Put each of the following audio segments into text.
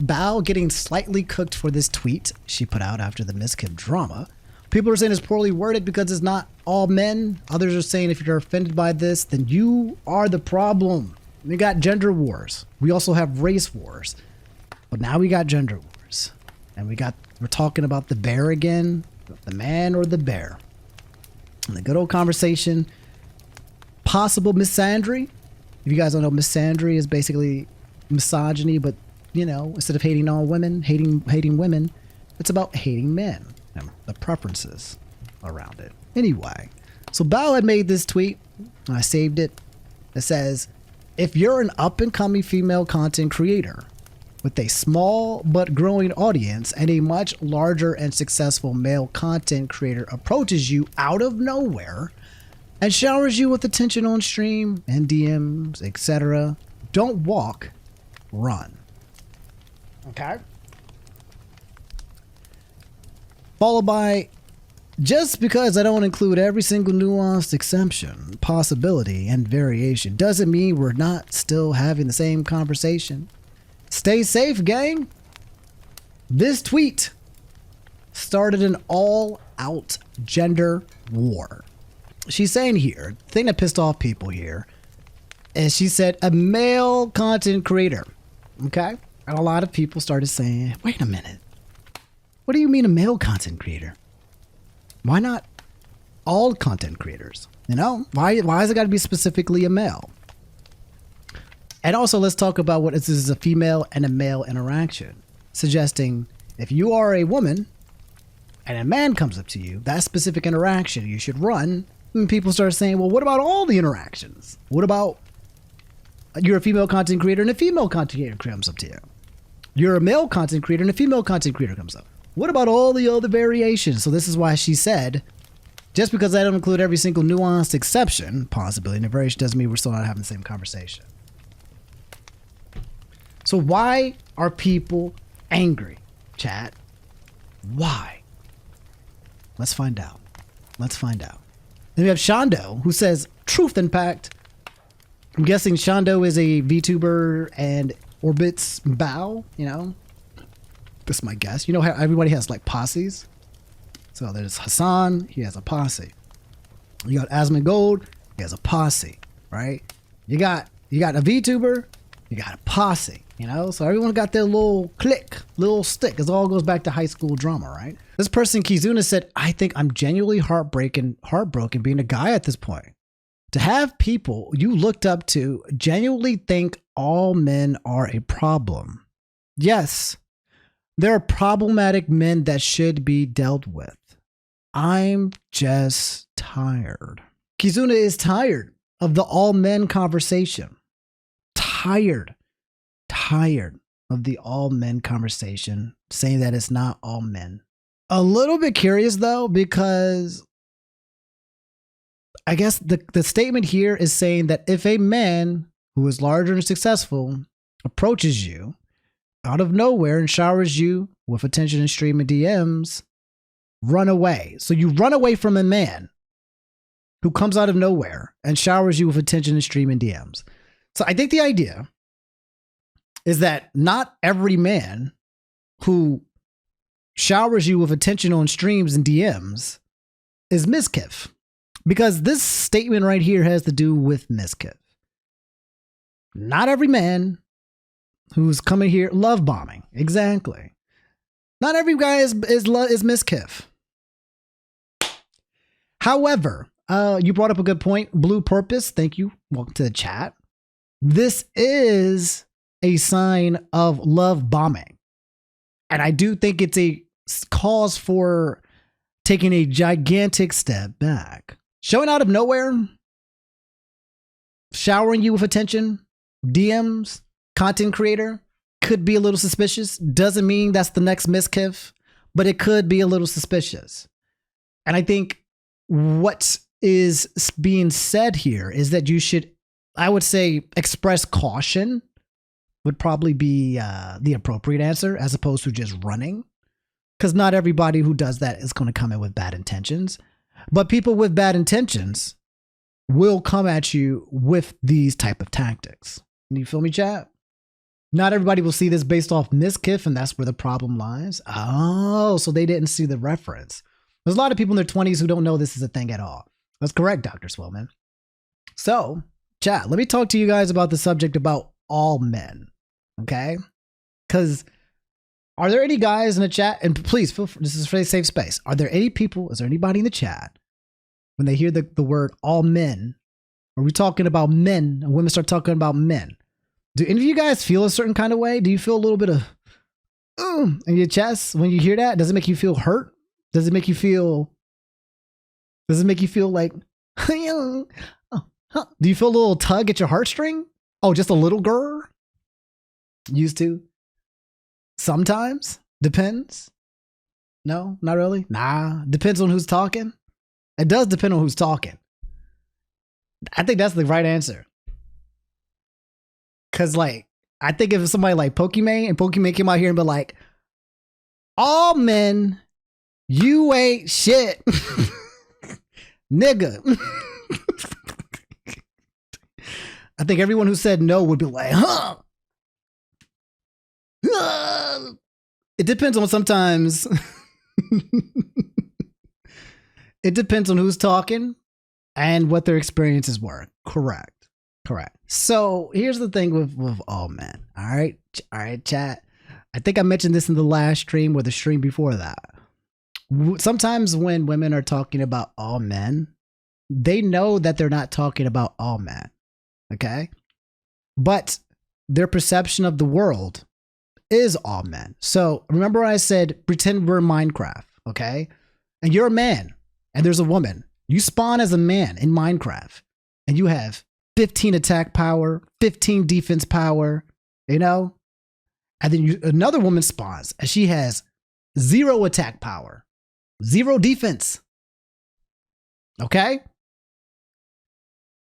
Bao getting slightly cooked for this tweet she put out after the Miss Kim drama. People are saying it's poorly worded because it's not all men. Others are saying if you're offended by this, then you are the problem. We got gender wars. We also have race wars. But now we got gender wars. And we're talking about the bear again. The man or the bear. And the good old conversation. Possible misandry. If you guys don't know, misandry is basically misogyny, but you know, instead of hating all women, hating women, it's about hating men and the preferences around it. Anyway, so Bao had made this tweet, and I saved it. It says, if you're an up-and-coming female content creator with a small but growing audience and a much larger and successful male content creator approaches you out of nowhere and showers you with attention on stream and DMs, etc., don't walk, run. Okay. Followed by, just because I don't include every single nuanced exception, possibility, and variation doesn't mean we're not still having the same conversation. Stay safe, gang. This tweet started an all-out gender war. She's saying here, the thing that pissed off people here, is she said a male content creator. Okay? And a lot of people started saying, wait a minute. What do you mean a male content creator? Why not all content creators? You know, why has it got to be specifically a male? And also let's talk about what this is, a female and a male interaction, suggesting if you are a woman and a man comes up to you, that specific interaction, you should run. And people start saying, well, what about all the interactions? What about you're a female content creator and a female content creator comes up to you? You're a male content creator and a female content creator comes up. What about all the other variations? So this is why she said, just because I don't include every single nuanced exception, possibility, and variation doesn't mean we're still not having the same conversation. So why are people angry, chat? Why? Let's find out. Let's find out. Then we have Shondo, who says, truth impact. I'm guessing Shondo is a VTuber and orbits Bao, you know? That's my guess. You know how everybody has like posses? So there's Hassan, he has a posse. You got Asmongold, he has a posse, right? You got a VTuber, you got a posse, you know? So everyone got their little clique, little stick. It all goes back to high school drama, right? This person, Kizuna, said, I think I'm genuinely heartbroken being a guy at this point. To have people you looked up to genuinely think all men are a problem. Yes, there are problematic men that should be dealt with. I'm just tired. Kizuna is tired of the all men conversation. Tired of the all men conversation, saying that it's not all men. A little bit curious though, because I guess the statement here is saying that if a man who is larger and successful approaches you out of nowhere and showers you with attention and stream and DMs, run away. So you run away from a man who comes out of nowhere and showers you with attention and stream and DMs. So I think the idea is that not every man who showers you with attention on streams and DMs is miskiff. Because this statement right here has to do with miskiff. Not every man who's coming here love bombing. Exactly. Not every guy is miskiff. However, you brought up a good point. Blue Purpose, thank you. Welcome to the chat. This is a sign of love bombing. And I do think it's a cause for taking a gigantic step back. Showing out of nowhere, showering you with attention, DMs, content creator, could be a little suspicious. Doesn't mean that's the next miskiff, but it could be a little suspicious. And I think what is being said here is that you should, I would say, express caution would probably be the appropriate answer, as opposed to just running. Because not everybody who does that is going to come in with bad intentions. But people with bad intentions will come at you with these type of tactics. You feel me, chat? Not everybody will see this based off miskiff, and that's where the problem lies. Oh, so they didn't see the reference. There's a lot of people in their 20s who don't know this is a thing at all. That's correct, Dr. Swillman. So, chat, let me talk to you guys about the subject about all men, okay? Because are there any guys in the chat, and please, feel free, this is a safe space. Are there any people, is there anybody in the chat, when they hear the word all men, are we talking about men, and women start talking about men? Do any of you guys feel a certain kind of way? Do you feel a little bit of in your chest when you hear that? Does it make you feel hurt? Does it make you feel like, do you feel a little tug at your heartstring? Oh, just a little girl? Used to? Sometimes? Depends? No, not really? Nah, depends on who's talking. It does depend on who's talking. I think that's the right answer. Cause like, I think if somebody like Pokimane and Pokimane came out here and be like, all men, you ain't shit. Nigga. I think everyone who said no would be like, huh? It depends on sometimes. It depends on who's talking and what their experiences were. Correct. So here's the thing with all men. All right, chat. I think I mentioned this in the last stream or the stream before that. Sometimes when women are talking about all men, they know that they're not talking about all men. Okay? But their perception of the world is all men. So remember I said, pretend we're Minecraft, okay? And you're a man and there's a woman. You spawn as a man in Minecraft and you have 15 attack power, 15 defense power, you know? And then another woman spawns and she has 0 attack power, 0 defense. Okay?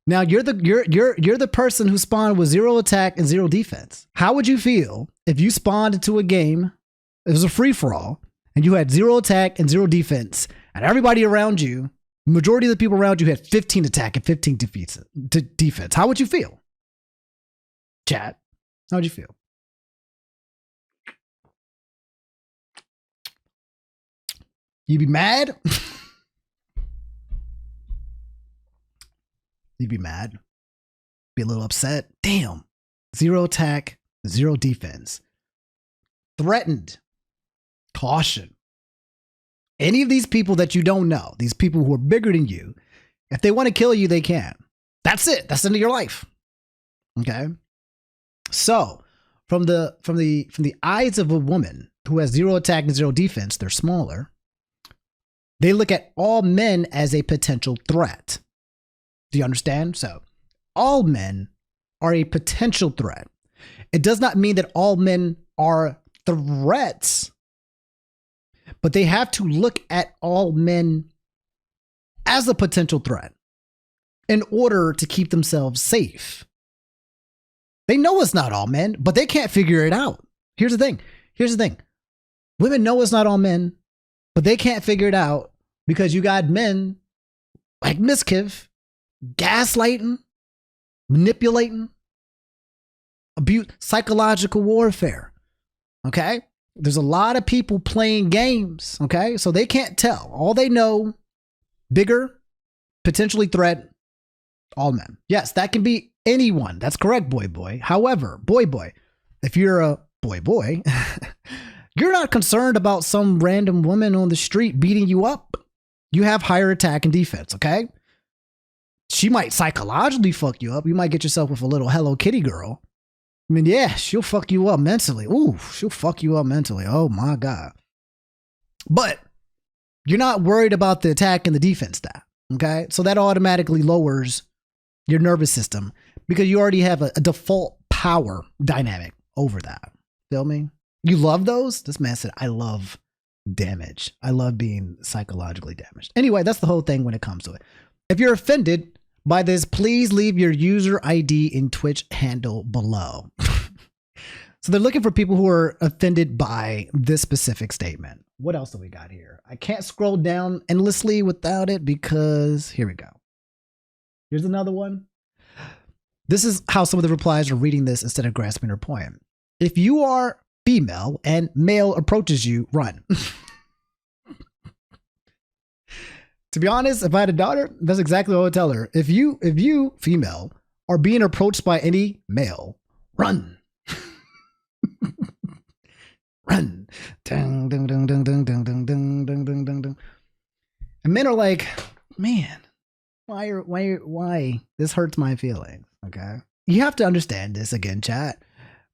Now you're the person who spawned with 0 attack and 0 defense. How would you feel if you spawned into a game, it was a free-for-all, and you had 0 attack and 0 defense, and everybody around you, majority of the people around you had 15 attack and 15 defense. How would you feel? Chat, how would you feel? You'd be mad? You'd be mad. Be a little upset. Damn. 0 attack, 0 defense. Threatened. Caution. Any of these people that you don't know, these people who are bigger than you, if they want to kill you, they can. That's it. That's the end of your life. Okay? So, from the eyes of a woman who has 0 attack and 0 defense, they're smaller. They look at all men as a potential threat. Do you understand? So, all men are a potential threat. It does not mean that all men are threats, but they have to look at all men as a potential threat in order to keep themselves safe. They know it's not all men, but they can't figure it out. Here's the thing. Women know it's not all men, but they can't figure it out because you got men like Miskiv gaslighting, manipulating, abuse, psychological warfare. Okay? There's a lot of people playing games. Okay? So they can't tell. All they know, bigger, potentially threat, all men. Yes, that can be anyone. That's correct, boy. However, boy, if you're a boy, you're not concerned about some random woman on the street beating you up. You have higher attack and defense, okay? She might psychologically fuck you up. You might get yourself with a little Hello Kitty girl. I mean, yeah, she'll fuck you up mentally. Ooh, she'll fuck you up mentally. Oh my God. But you're not worried about the attack and the defense stat, okay? So that automatically lowers your nervous system because you already have a default power dynamic over that. Feel me? You love those? This man said, I love damage. I love being psychologically damaged. Anyway, that's the whole thing when it comes to it. If you're offended by this, please leave your user ID and Twitch handle below. So they're looking for people who are offended by this specific statement. What else do we got here? I can't scroll down endlessly without it because here we go. Here's another one. This is how some of the replies are reading this instead of grasping her point. If you are female and male approaches you, run. To be honest, if I had a daughter, that's exactly what I would tell her. If you female are being approached by any male, run. Run. Dun, dun, dun, dun, dun, dun, dun, dun, dun, dun, dun, dun. And men are like, man, why? This hurts my feelings. Okay. You have to understand this again, chat.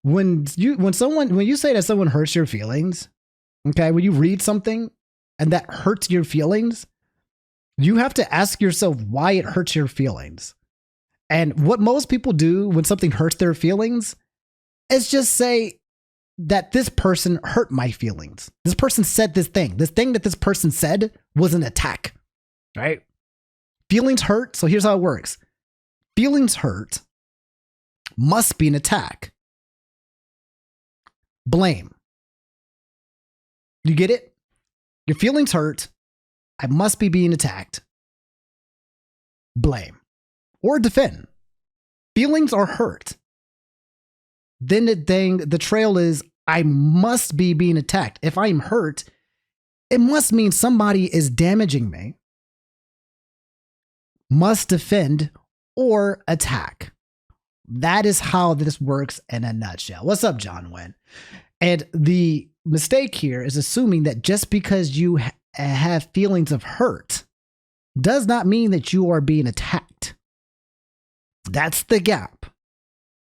When you say that someone hurts your feelings, okay, when you read something and that hurts your feelings, you have to ask yourself why it hurts your feelings. And what most people do when something hurts their feelings is just say that this person hurt my feelings. This person said this thing. This thing that this person said was an attack, right? Feelings hurt. So here's how it works. Feelings hurt must be an attack. Blame. You get it? Your feelings hurt. I must be being attacked. Blame. Or defend. Feelings are hurt. Then the trail is I must be being attacked. If I'm hurt, it must mean somebody is damaging me. Must defend or attack. That is how this works in a nutshell. What's up, John Wynn? And the mistake here is assuming that just because you have feelings of hurt does not mean that you are being attacked. That's the gap.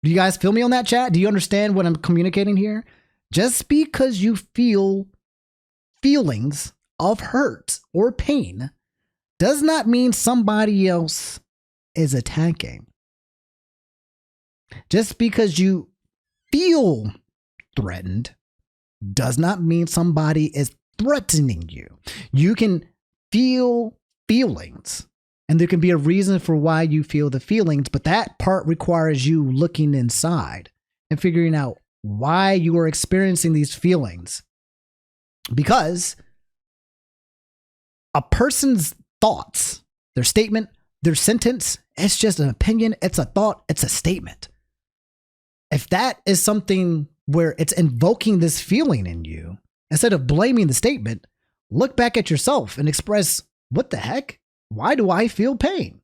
Do you guys feel me on that, chat? Do you understand what I'm communicating here? Just because you feel feelings of hurt or pain does not mean somebody else is attacking. Just because you feel threatened does not mean somebody is threatening you. You can feel feelings, and there can be a reason for why you feel the feelings, but that part requires you looking inside and figuring out why you are experiencing these feelings. Because a person's thoughts, their statement, their sentence, it's just an opinion, it's a thought, it's a statement. If that is something where it's invoking this feeling in you, instead of blaming the statement, look back at yourself and express, what the heck? Why do I feel pain?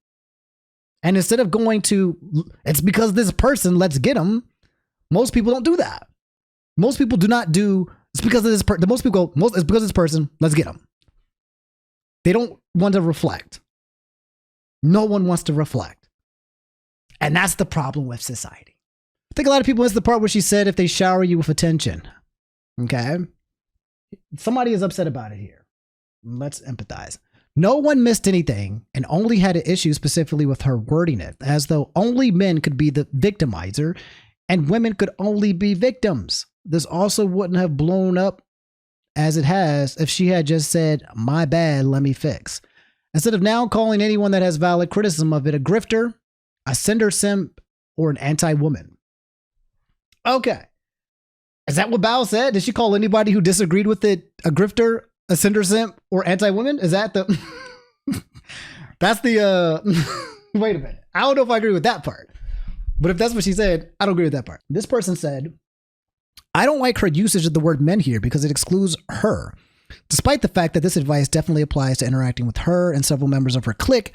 And instead of going to, it's because this person, let's get them. Most people don't do that. Most people do not do, it's because of this person. Most people go, it's because of this person, let's get them. They don't want to reflect. No one wants to reflect. And that's the problem with society. I think a lot of people miss the part where she said if they shower you with attention. Okay? Somebody is upset about it here. Let's empathize. No one missed anything and only had an issue specifically with her wording it, as though only men could be the victimizer and women could only be victims. This also wouldn't have blown up as it has if she had just said, my bad, let me fix. Instead of now calling anyone that has valid criticism of it a grifter, a cinder simp, or an anti-woman. Okay. Is that what Bao said? Did she call anybody who disagreed with it a grifter, a cinder simp, or anti-woman? Is that the... That's the... Wait a minute. I don't know if I agree with that part. But if that's what she said, I don't agree with that part. This person said, I don't like her usage of the word men here because it excludes her. Despite the fact that this advice definitely applies to interacting with her and several members of her clique,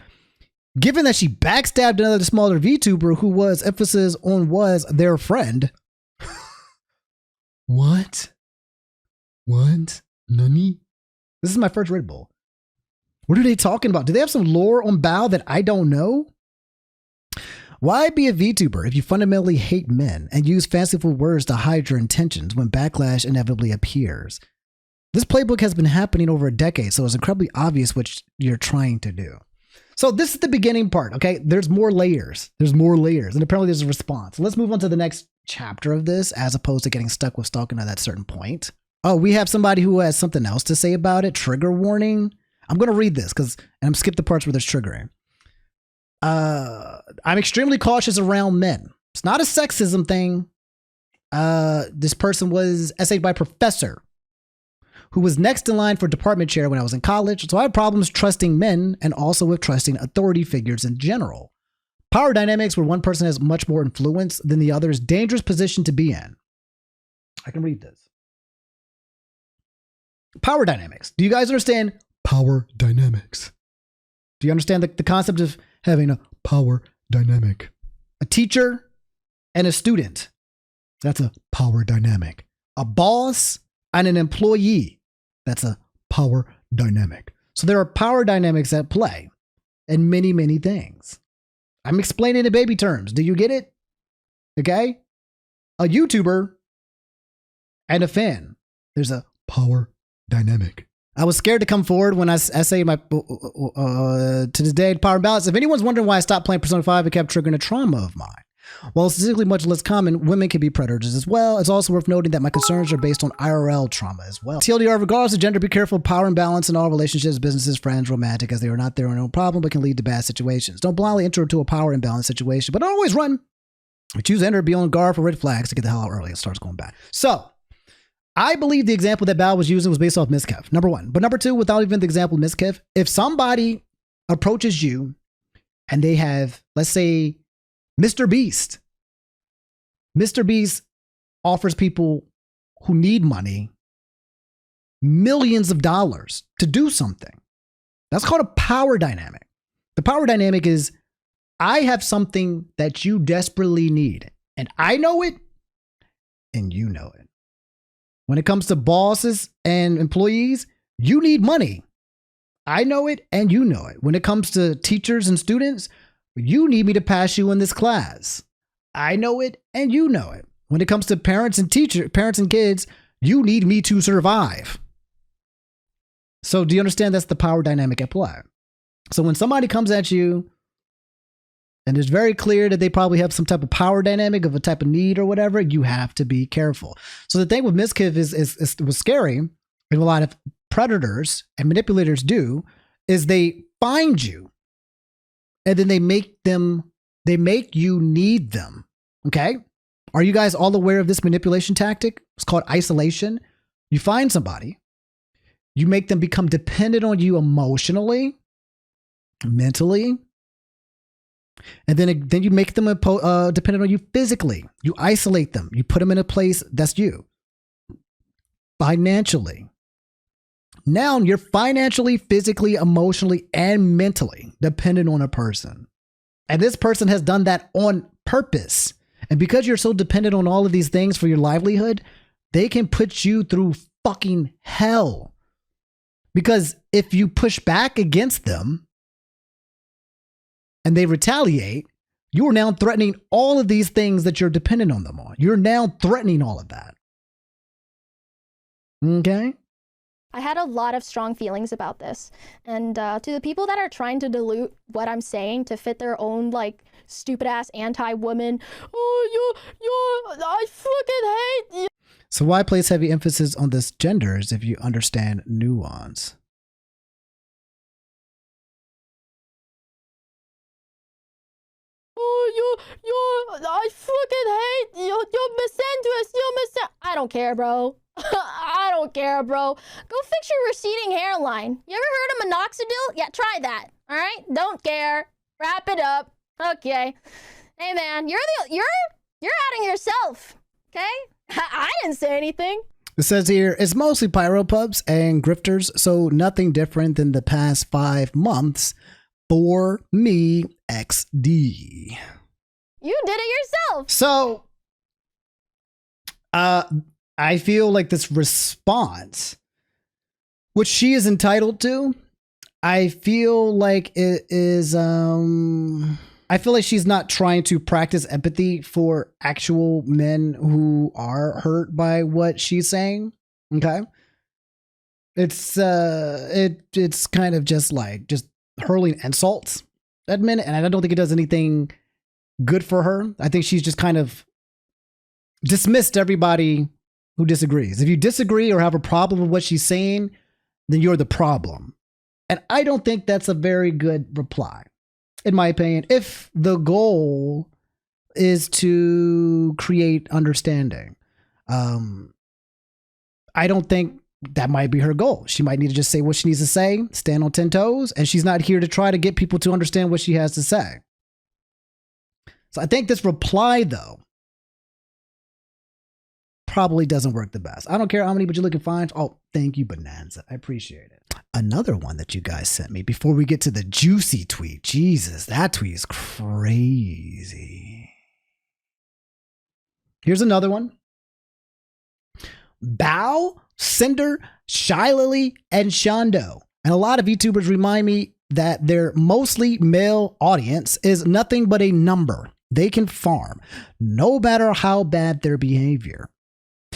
given that she backstabbed another smaller VTuber who was, emphasis on was, their friend. What? Nani? This is my first Red Bull. What are they talking about? Do they have some lore on Bao that I don't know? Why be a VTuber if you fundamentally hate men and use fanciful words to hide your intentions when backlash inevitably appears? This playbook has been happening over a decade, so it's incredibly obvious what you're trying to do. So this is the beginning part, okay? There's more layers. And apparently there's a response. Let's move on to the next chapter of this, as opposed to getting stuck with stalking at that certain point. Oh, we have somebody who has something else to say about it. Trigger warning. I'm going to read this and I'm skip the parts where there's triggering. I'm extremely cautious around men. It's not a sexism thing. This person was essayed by Professor, who was next in line for department chair when I was in college. So I had problems trusting men and also with trusting authority figures in general. Power dynamics where one person has much more influence than the other is a dangerous position to be in. I can read this. Power dynamics. Do you guys understand power dynamics? Do you understand the concept of having a power dynamic? A teacher and a student. That's a power dynamic. A boss and an employee. That's a power dynamic. So there are power dynamics at play in many, many things. I'm explaining in baby terms. Do you get it? Okay? A YouTuber and a fan. There's a power dynamic. I was scared to come forward when I say my to this day power and balance. If anyone's wondering why I stopped playing Persona 5, it kept triggering a trauma of mine. While it's statistically much less common, women can be predators as well. It's also worth noting that my concerns are based on IRL trauma as well. TLDR, regardless of gender, be careful of power imbalance in all relationships, businesses, friends, romantic, as they are not their own problem, but can lead to bad situations. Don't blindly enter into a power imbalance situation, but don't always run. We choose to enter, be on guard for red flags to get the hell out early. It starts going bad. So, I believe the example that Bao was using was based off Miskev, number one. But number two, without even the example of Miskev, if somebody approaches you and they have, let's say, Mr. Beast. Mr. Beast offers people who need money millions of dollars to do something. That's called a power dynamic. The power dynamic is, I have something that you desperately need, and I know it, and you know it. When it comes to bosses and employees, you need money. I know it, and you know it. When it comes to teachers and students, you need me to pass you in this class. I know it, and you know it. When it comes to parents and kids, you need me to survive. So do you understand that's the power dynamic at play? So when somebody comes at you, and it's very clear that they probably have some type of power dynamic of a type of need or whatever, you have to be careful. So the thing with Miskiv is was scary, and a lot of predators and manipulators do, is they find you and then they make you need them. Okay? Are you guys all aware of this manipulation tactic? It's called isolation. You find somebody, you make them become dependent on you emotionally, mentally, and then you make them dependent on you physically. You isolate them. You put them in a place that's you. Financially. Now you're financially, physically, emotionally, and mentally dependent on a person. And this person has done that on purpose. And because you're so dependent on all of these things for your livelihood, they can put you through fucking hell. Because if you push back against them, and they retaliate, you are now threatening all of these things that you're dependent on them on. You're now threatening all of that. Okay? I had a lot of strong feelings about this. And to the people that are trying to dilute what I'm saying to fit their own, like, stupid-ass anti-woman, I fucking hate you. So why place heavy emphasis on this genders if you understand nuance? I fucking hate you. You're misandrous. I don't care, bro. I don't care, bro. Go fix your receding hairline. You ever heard of minoxidil? Yeah, try that. All right? Don't care. Wrap it up. Okay. Hey, man, you're outing yourself. Okay? I didn't say anything. It says here, it's mostly pyro pubs and grifters, so nothing different than the past 5 months for me, XD. You did it yourself. So, I feel like this response, which she is entitled to, I feel like it is, I feel like she's not trying to practice empathy for actual men who are hurt by what she's saying. Okay. It's kind of just hurling insults at men, and I don't think it does anything good for her. I think she's just kind of dismissed everybody who disagrees. If you disagree or have a problem with what she's saying, then you're the problem. And I don't think that's a very good reply, in my opinion, if the goal is to create understanding. I don't think that might be her goal. She might need to just say what she needs to say, stand on 10 toes, and she's not here to try to get people to understand what she has to say. So I think this reply, though, probably doesn't work the best. I don't care how many, but you're looking fine. Oh, thank you, Bonanza. I appreciate it. Another one that you guys sent me before we get to the juicy tweet. Jesus, that tweet is crazy. Here's another one. Bao, Cinder, Shy Lily, and Shondo. And a lot of VTubers remind me that their mostly male audience is nothing but a number they can farm, no matter how bad their behavior.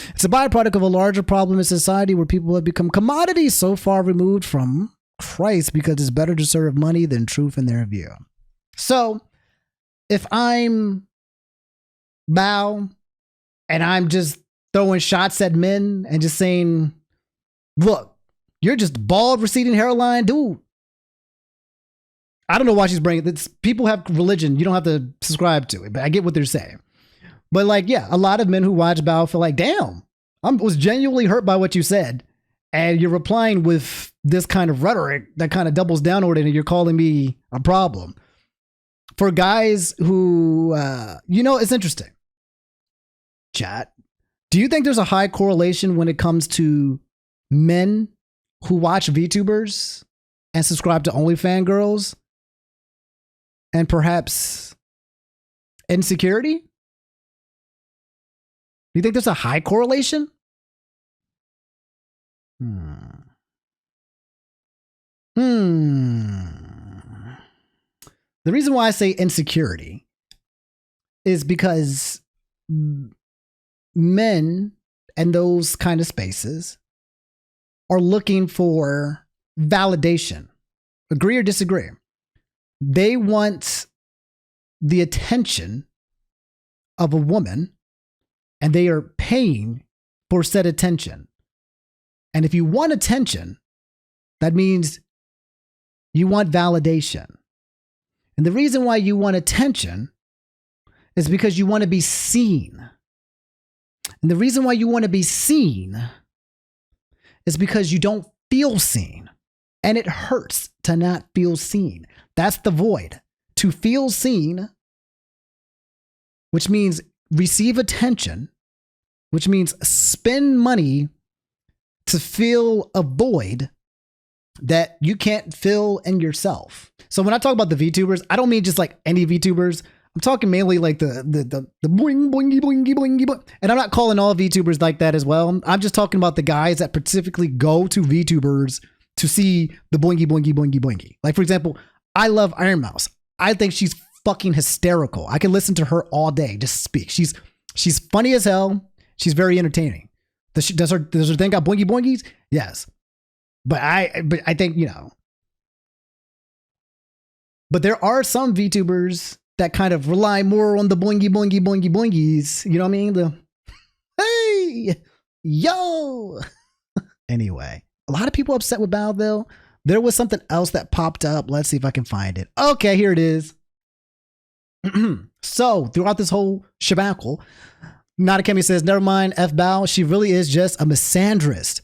It's a byproduct of a larger problem in society where people have become commodities so far removed from Christ because it's better to serve money than truth in their view. So, if I'm Bao and I'm just throwing shots at men and just saying, look, you're just bald, receding hairline, dude. I don't know why she's bringing this. People have religion. You don't have to subscribe to it, but I get what they're saying. But like, yeah, a lot of men who watch Bao feel like, damn, I was genuinely hurt by what you said. And you're replying with this kind of rhetoric that kind of doubles down on it, and you're calling me a problem. For guys who, it's interesting. Chat, do you think there's a high correlation when it comes to men who watch VTubers and subscribe to OnlyFans girls and perhaps insecurity? Do you think there's a high correlation? The reason why I say insecurity is because men and those kind of spaces are looking for validation. Agree or disagree? They want the attention of a woman, and they are paying for said attention. And if you want attention, that means you want validation. And the reason why you want attention is because you want to be seen. And the reason why you want to be seen is because you don't feel seen. And it hurts to not feel seen. That's the void. To feel seen, which means receive attention, which means spend money to fill a void that you can't fill in yourself. So when I talk about the VTubers, I don't mean just like any VTubers. I'm talking mainly like the boing, boingy, boingy, boingy, boing. And I'm not calling all VTubers like that as well. I'm just talking about the guys that specifically go to VTubers to see the boingy, boingy, boingy, boingy. Like, for example, I love Iron Mouse. I think she's fucking hysterical. I can listen to her all day, just speak. She's funny as hell. She's very entertaining. Does her thing got boingy boingies? Yes. But I think, but there are some VTubers that kind of rely more on the boingy boingy boingy boingies. You know what I mean? The hey, yo. Anyway, a lot of people upset with Bao though. There was something else that popped up. Let's see if I can find it. Okay, here it is. So throughout this whole shabackle, Nadakemi says, never mind, F Bao, she really is just a misandrist.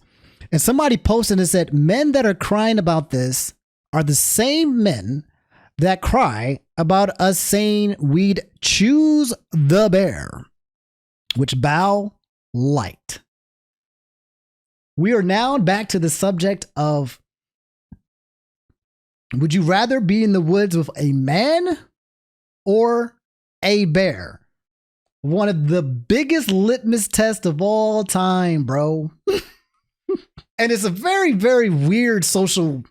And somebody posted and said, men that are crying about this are the same men that cry about us saying we'd choose the bear, which Bao liked. We are now back to the subject of, would you rather be in the woods with a man or a bear? One of the biggest litmus tests of all time, bro. And it's a very, very weird social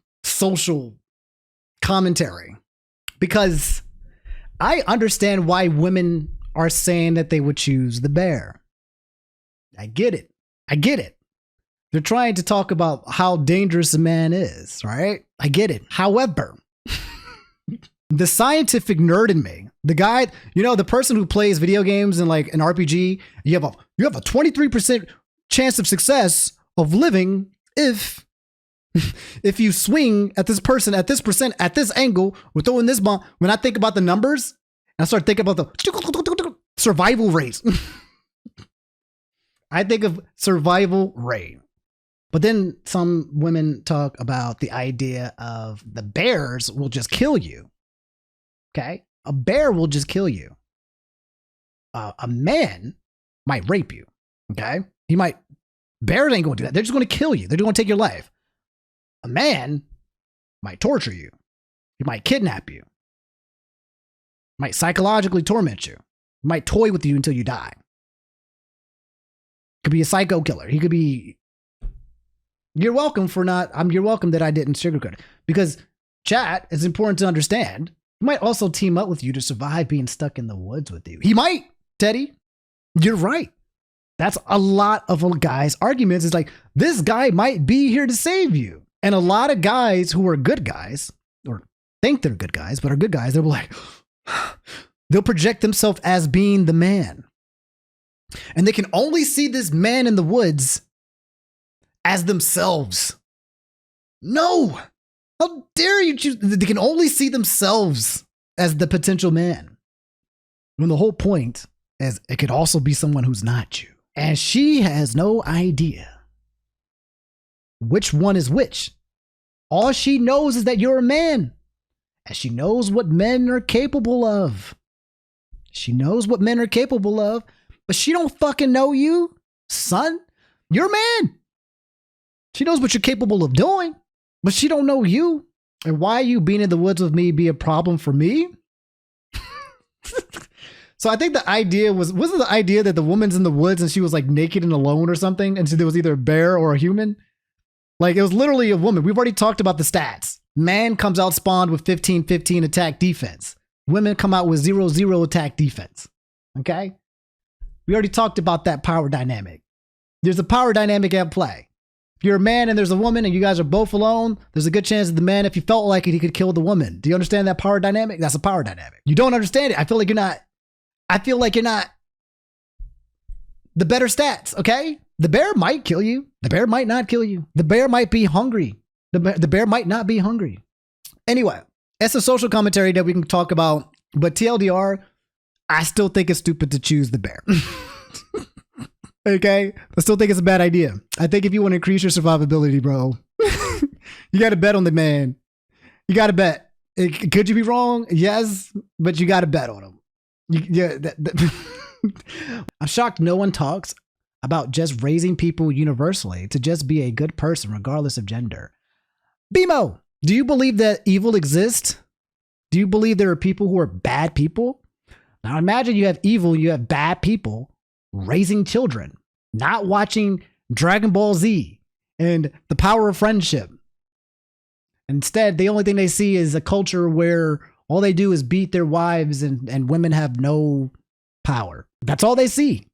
commentary, because I understand why women are saying that they would choose the bear. I get it. They're trying to talk about how dangerous a man is, right? I get it. However, the scientific nerd in me, the guy, the person who plays video games and like an RPG, you have a 23% chance of success of living if you swing at this person at this percent at this angle, we're throwing this bomb. When I think about the numbers, I start thinking about the survival rate. I think of survival rate. But then some women talk about the idea of the bears will just kill you. Okay? A bear will just kill you. A man might rape you. Okay? Bears ain't going to do that. They're just going to kill you. They're going to take your life. A man might torture you. He might kidnap you. Might psychologically torment you. He might toy with you until you die. Could be a psycho killer. He could be. You're welcome you're welcome that I didn't sugarcoat it. Because, chat, it's important to understand. He might also team up with you to survive being stuck in the woods with you. He might, Teddy. You're right. That's a lot of a guy's arguments. It's like, this guy might be here to save you. And a lot of guys who are good guys, or think they're good guys, but are good guys, they're like, they'll project themselves as being the man. And they can only see this man in the woods as themselves. No! How dare you choose? They can only see themselves as the potential man. When the whole point is it could also be someone who's not you. And she has no idea which one is which. All she knows is that you're a man. And she knows what men are capable of. She knows what men are capable of. But she don't fucking know you, son. You're a man. She knows what you're capable of doing. But she don't know you. And why you being in the woods with me be a problem for me? So I think the idea wasn't the idea that the woman's in the woods and she was like naked and alone or something, and so there was either a bear or a human? Like, it was literally a woman. We've already talked about the stats. Man comes out spawned with 15-15 attack defense. Women come out with 0-0 attack defense. Okay? We already talked about that power dynamic. There's a power dynamic at play. If you're a man and there's a woman and you guys are both alone, there's a good chance that the man, if he felt like it, he could kill the woman. Do you understand that power dynamic? That's a power dynamic. You don't understand it. I feel like you're not the better stats, okay? The bear might kill you. The bear might not kill you. The bear might be hungry. The bear might not be hungry. Anyway, it's a social commentary that we can talk about, but TLDR, I still think it's stupid to choose the bear. Okay? I still think it's a bad idea. I think if you want to increase your survivability, bro, you got to bet on the man. You got to bet. Could you be wrong? Yes, but you got to bet on him. I'm shocked no one talks about just raising people universally to just be a good person regardless of gender. BMO, do you believe that evil exists? Do you believe there are people who are bad people? Now imagine you have evil, you have bad people raising children, not watching Dragon Ball Z and the power of friendship. Instead, the only thing they see is a culture where all they do is beat their wives and women have no power. That's all they see.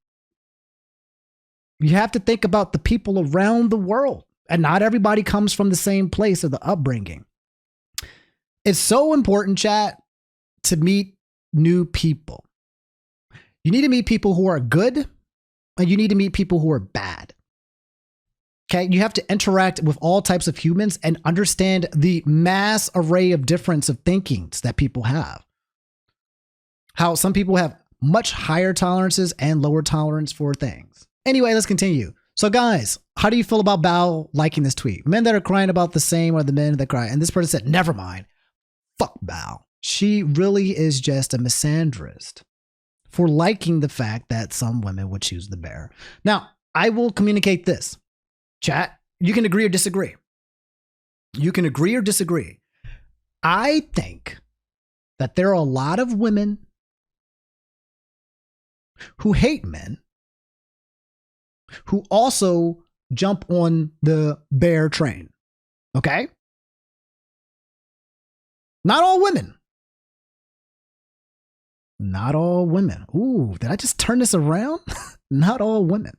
You have to think about the people around the world. And not everybody comes from the same place or the upbringing. It's so important, chat, to meet new people. You need to meet people who are good, and you need to meet people who are bad. Okay, you have to interact with all types of humans and understand the mass array of difference of thinkings that people have. How some people have much higher tolerances and lower tolerance for things. Anyway, let's continue. So guys, how do you feel about Bao liking this tweet? Men that are crying about the same are the men that cry. And this person said, never mind. Fuck Bao. She really is just a misandrist for liking the fact that some women would choose the bear. Now, I will communicate this. Chat, you can agree or disagree. You can agree or disagree. I think that there are a lot of women who hate men who also jump on the bear train. Okay? Not all women. Not all women. Ooh, did I just turn this around? Not all women.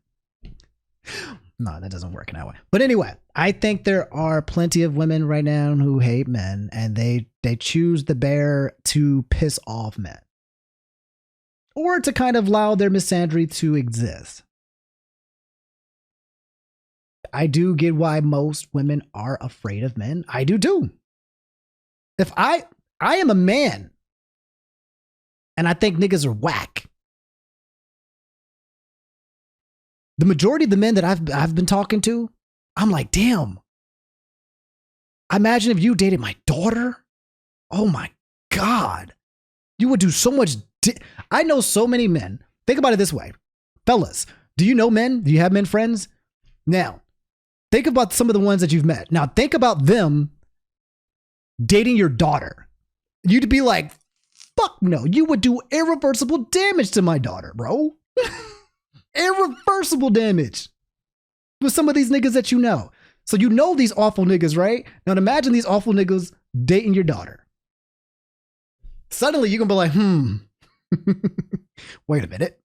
No, that doesn't work in that way. But anyway, I think there are plenty of women right now who hate men, and they choose the bear to piss off men. Or to kind of allow their misandry to exist. I do get why most women are afraid of men. I do too. If I am a man and I think niggas are whack, the majority of the men that I've been talking to, I'm like, damn. Imagine if you dated my daughter. Oh my God. You would do so much. I know so many men. Think about it this way. Fellas, Do you know men? Do you have men friends? Now, think about some of the ones that you've met. Now, think about them dating your daughter. You'd be like, fuck no, you would do irreversible damage to my daughter, bro. Irreversible damage with some of these niggas that you know. So you know these awful niggas, right? Now imagine these awful niggas dating your daughter. Suddenly you're gonna be like, wait a minute.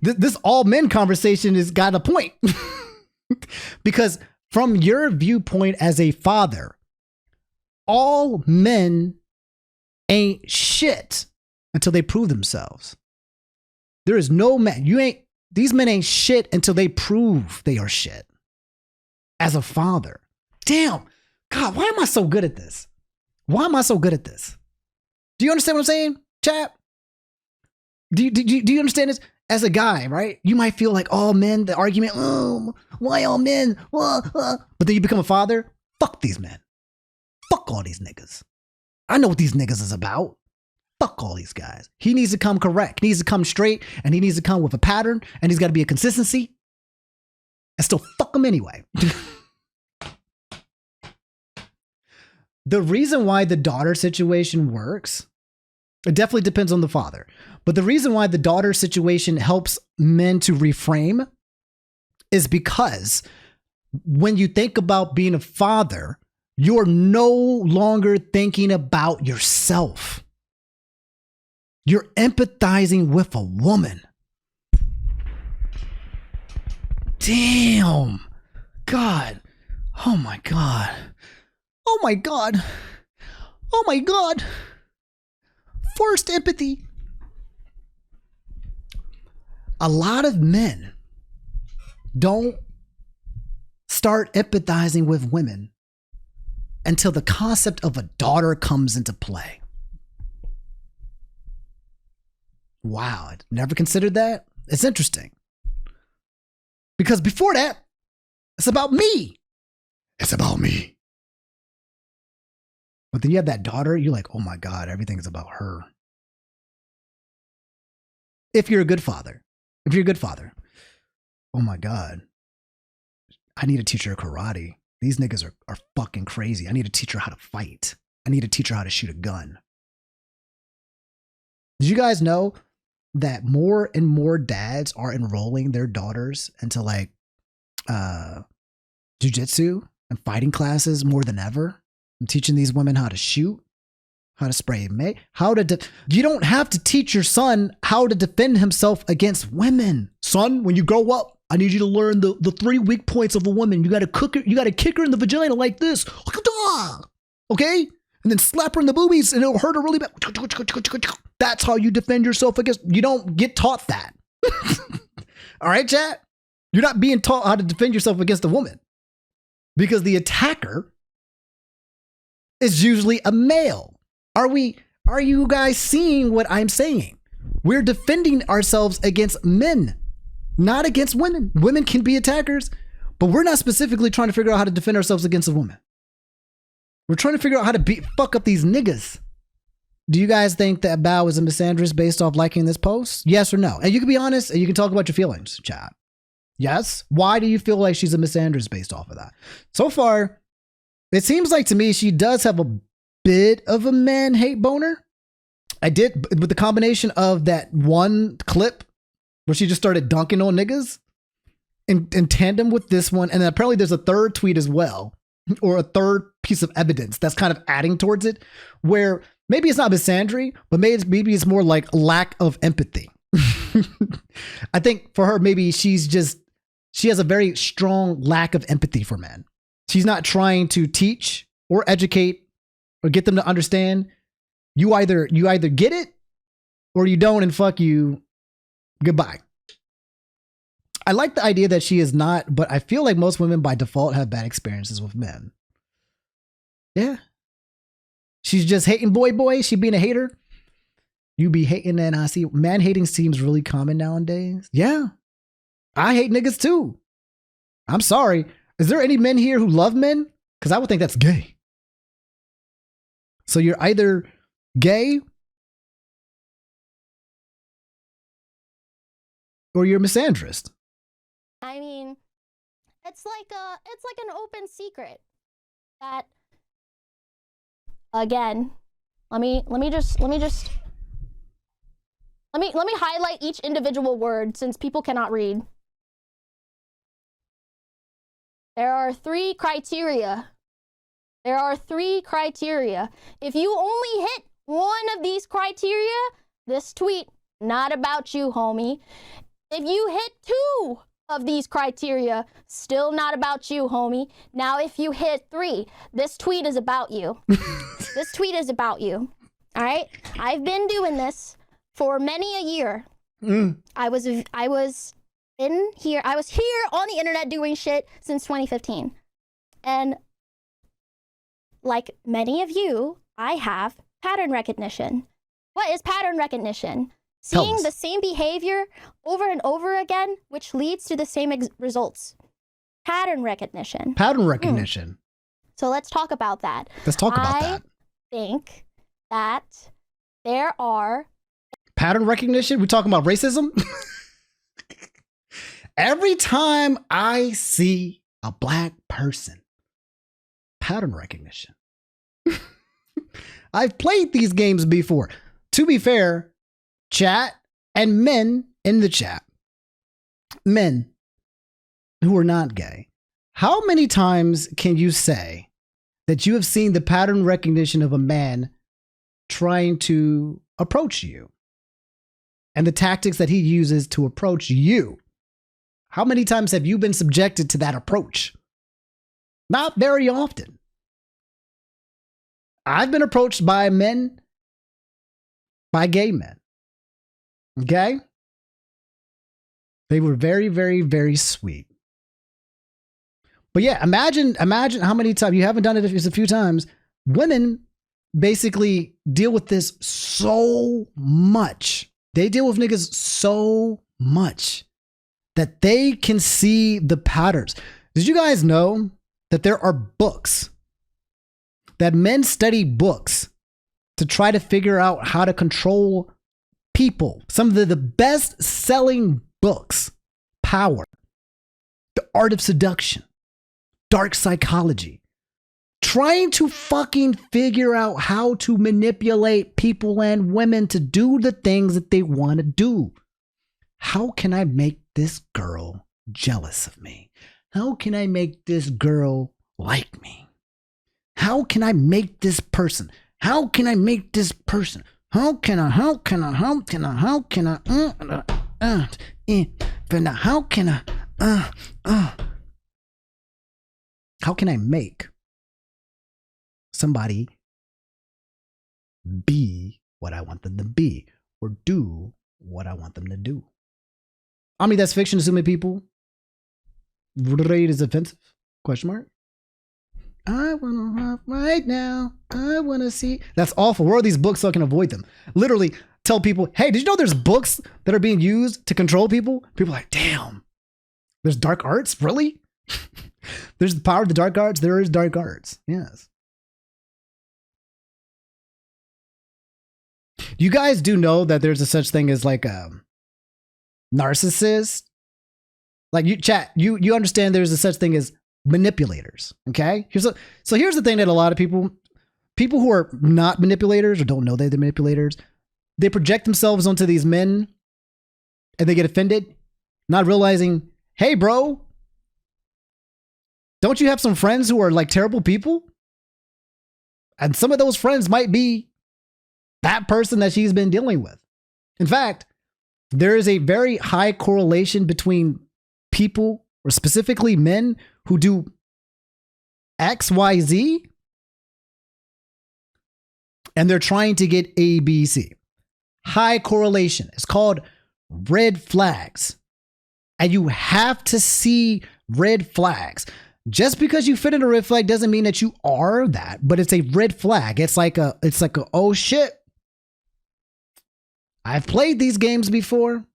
This all men conversation has got a point. Because from your viewpoint as a father, all men ain't shit until they prove themselves. There is no man. These men ain't shit until they prove they are shit. As a father. Damn. God, why am I so good at this? Why am I so good at this? Do you understand what I'm saying, chat? Do you understand this? As a guy, right? You might feel like, oh, men, the argument, why all men? But then you become a father. Fuck these men. Fuck all these niggas. I know what these niggas is about. Fuck all these guys. He needs to come correct. He needs to come straight, and he needs to come with a pattern, and he's got to be a consistency. And still fuck him anyway. The reason why the daughter situation works, it definitely depends on the father. But the reason why the daughter situation helps men to reframe is because when you think about being a father, you're no longer thinking about yourself. You're empathizing with a woman. Damn. God. Oh my God. Oh my God. Oh my God. Forced empathy. A lot of men don't start empathizing with women until the concept of a daughter comes into play. Wow, I never considered that. It's interesting. Because before that, it's about me. It's about me. But then you have that daughter, you're like, oh my God, everything's about her. If you're a good father. If you're a good father. Oh my God. I need to teach her karate. These niggas are fucking crazy. I need to teach her how to fight. I need to teach her how to shoot a gun. Did you guys know that more and more dads are enrolling their daughters into like jujitsu and fighting classes more than ever? I'm teaching these women how to shoot, how to spray you don't have to teach your son how to defend himself against women. Son, when you grow up, I need you to learn the 3 weak points of a woman. You gotta kick her in the vagina like this. Okay? And then slap her in the boobies and it'll hurt her really bad. That's how you defend yourself against. You don't get taught that. All right, chat? You're not being taught how to defend yourself against a woman. Because the attacker is usually a male. Are you guys seeing what I'm saying? We're defending ourselves against men, not against women. Women can be attackers, but we're not specifically trying to figure out how to defend ourselves against a woman. We're trying to figure out how to fuck up these niggas. Do you guys think that Bao is a misandrist based off liking this post? Yes or no? And you can be honest and you can talk about your feelings, chat. Yes? Why do you feel like she's a misandrist based off of that? So far, it seems like to me she does have a bit of a man-hate boner. I did, with the combination of that one clip where she just started dunking on niggas in tandem with this one. And then apparently there's a third tweet as well, or a third piece of evidence that's kind of adding towards it, where maybe it's not misandry, but maybe it's more like lack of empathy. I think for her, maybe she has a very strong lack of empathy for men. She's not trying to teach or educate or get them to understand. You either get it or you don't, and fuck you. Goodbye. I like the idea that she is not, but I feel like most women by default have bad experiences with men. Yeah. She's just hating boy. She being a hater. You be hating, and I see man hating seems really common nowadays. Yeah. I hate niggas too. I'm sorry. Is there any men here who love men? Because I would think that's gay. So you're either gay or you're a misandrist. I mean, it's like an open secret that, again, let me highlight each individual word since people cannot read. There are 3 criteria. There are 3 criteria. If you only hit one of these criteria, this tweet, not about you, homie. If you hit 2 of these criteria, still not about you, homie. Now, if you hit 3, this tweet is about you. This tweet is about you. All right? I've been doing this for many a year. I was here on the internet doing shit since 2015. And like many of you, I have pattern recognition. What is pattern recognition? Seeing the same behavior over and over again, which leads to the same results. Pattern recognition. Pattern recognition. So let's talk about that. Let's talk about that. I think that there are... Pattern recognition? We're talking about racism? Every time I see a black person, pattern recognition. I've played these games before. To be fair, chat and men in the chat, men who are not gay, how many times can you say that you have seen the pattern recognition of a man trying to approach you and the tactics that he uses to approach you? How many times have you been subjected to that approach? Not very often. I've been approached by men, by gay men. Okay? They were very, very, very sweet. But yeah, imagine how many times, you haven't done it a few times, women basically deal with this so much. They deal with niggas so much that they can see the patterns. Did you guys know that there are books, that men study books to try to figure out how to control people? Some of the best selling books: Power, The Art of Seduction, Dark Psychology, trying to fucking figure out how to manipulate people and women to do the things that they want to do. How can I make this girl jealous of me? How can I make this girl like me? How can I make this person? How can I make this person? How can I make somebody be what I want them to be or do what I want them to do? I mean, that's fiction, assuming people rate is offensive? Question mark. I want to rock right now. I want to see. That's awful. Where are these books so I can avoid them? Literally tell people, hey, did you know there's books that are being used to control people? People are like, damn, there's dark arts? Really? There's the power of the dark arts? There is dark arts. Yes. You guys do know that there's a such thing as like a narcissist? Like you chat, you understand there's a such thing as manipulators. Okay. Here's the thing that a lot of people who are not manipulators or don't know they're the manipulators, they project themselves onto these men and they get offended, not realizing, hey bro, don't you have some friends who are like terrible people? And some of those friends might be that person that she's been dealing with. In fact, there is a very high correlation between people, or specifically men, who do XYZ and they're trying to get ABC. High correlation. It's called red flags. And you have to see red flags. Just because you fit in a red flag doesn't mean that you are that, but it's a red flag. It's like a oh shit. I've played these games before.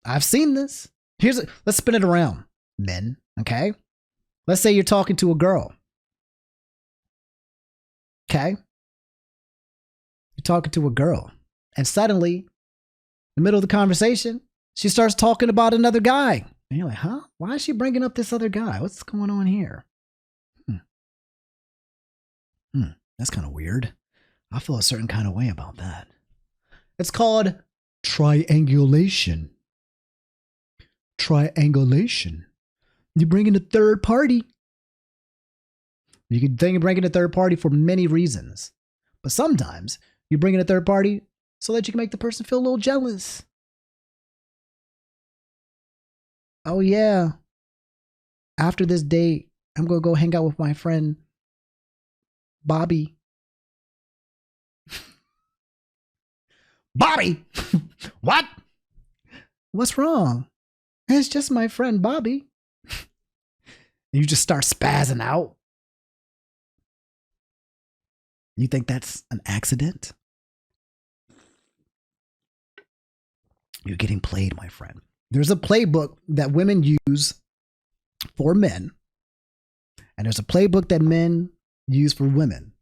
I've seen this. Let's spin it around, men, okay? Let's say you're talking to a girl. Okay? You're talking to a girl. And suddenly, in the middle of the conversation, she starts talking about another guy. And you're like, huh? Why is she bringing up this other guy? What's going on here? That's kind of weird. I feel a certain kind of way about that. It's called triangulation. Triangulation. You bring in a third party. You can think of bringing a third party for many reasons. But sometimes you bring in a third party so that you can make the person feel a little jealous. Oh yeah. After this date, I'm going to go hang out with my friend Bobby. Bobby! What? What's wrong? It's just my friend Bobby. You just start spazzing out. You think that's an accident? You're getting played, my friend. There's a playbook that women use for men, and there's a playbook that men use for women.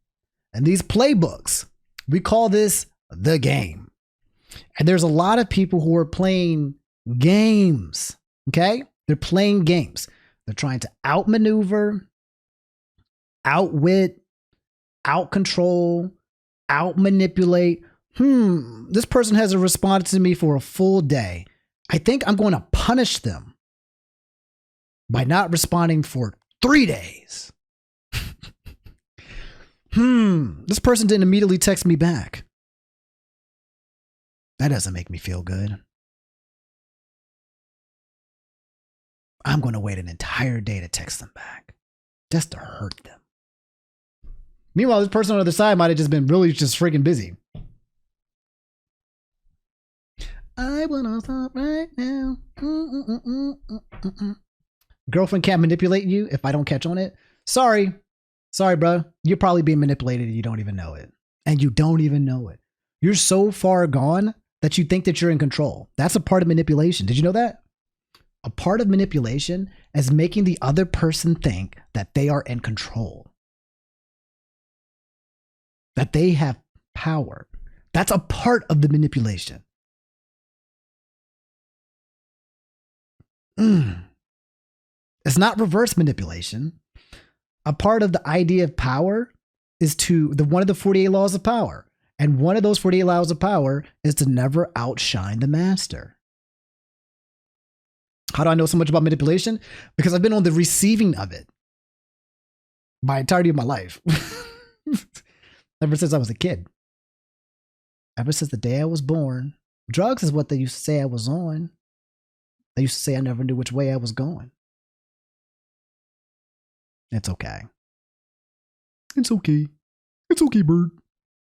And these playbooks, we call this the game. And there's a lot of people who are playing games, okay? They're playing games. They're trying to outmaneuver, outwit, outcontrol, outmanipulate. This person hasn't responded to me for a full day. I think I'm going to punish them by not responding for 3 days. This person didn't immediately text me back. That doesn't make me feel good. I'm going to wait an entire day to text them back just to hurt them. Meanwhile, this person on the other side might have just been really just freaking busy. I want to stop right now. Girlfriend can't manipulate you if I don't catch on it. Sorry, bro. You're probably being manipulated and you don't even know it. And you don't even know it. You're so far gone that you think that you're in control. That's a part of manipulation. Did you know that? A part of manipulation is making the other person think that they are in control. That they have power. That's a part of the manipulation. It's not reverse manipulation. A part of the idea of power is one of the 48 laws of power. And one of those 48 laws of power is to never outshine the master. How do I know so much about manipulation? Because I've been on the receiving of it my entirety of my life. Ever since I was a kid. Ever since the day I was born. Drugs is what they used to say I was on. They used to say I never knew which way I was going. It's okay. It's okay. It's okay, Bird.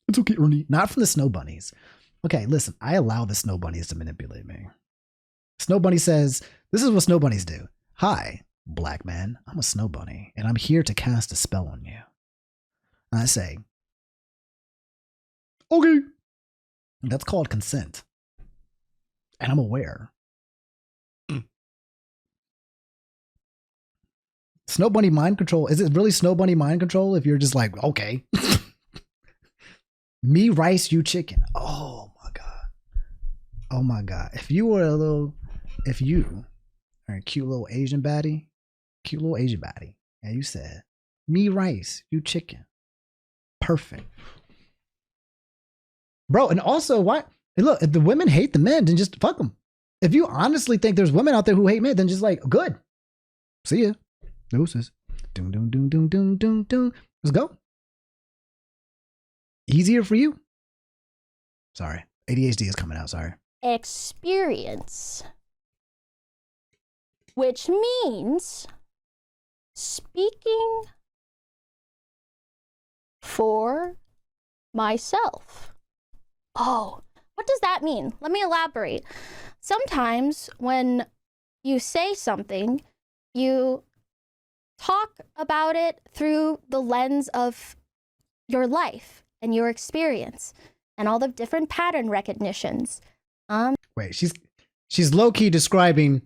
It's okay, Ernie. Not from the snow bunnies. Okay, listen. I allow the snow bunnies to manipulate me. Snow bunny says, this is what snow bunnies do. Hi, black man. I'm a snow bunny, and I'm here to cast a spell on you. And I say, okay. That's called consent. And I'm aware. Snow bunny mind control. Is it really snow bunny mind control if you're just like, okay. Me rice, you chicken. Oh my God. Oh my God. If you are a cute little Asian baddie, and you said, me rice, you chicken. Perfect. Bro, and also, why? Look, if the women hate the men, then just fuck them. If you honestly think there's women out there who hate men, then just like, good. See ya. Deuces. Doom, doom, doom, doom, doom, doom, doom. Let's go. Easier for you. Sorry. ADHD is coming out. Sorry. Experience. Which means speaking for myself. Oh, what does that mean? Let me elaborate. Sometimes when you say something, you talk about it through the lens of your life and your experience and all the different pattern recognitions. Wait, she's low-key describing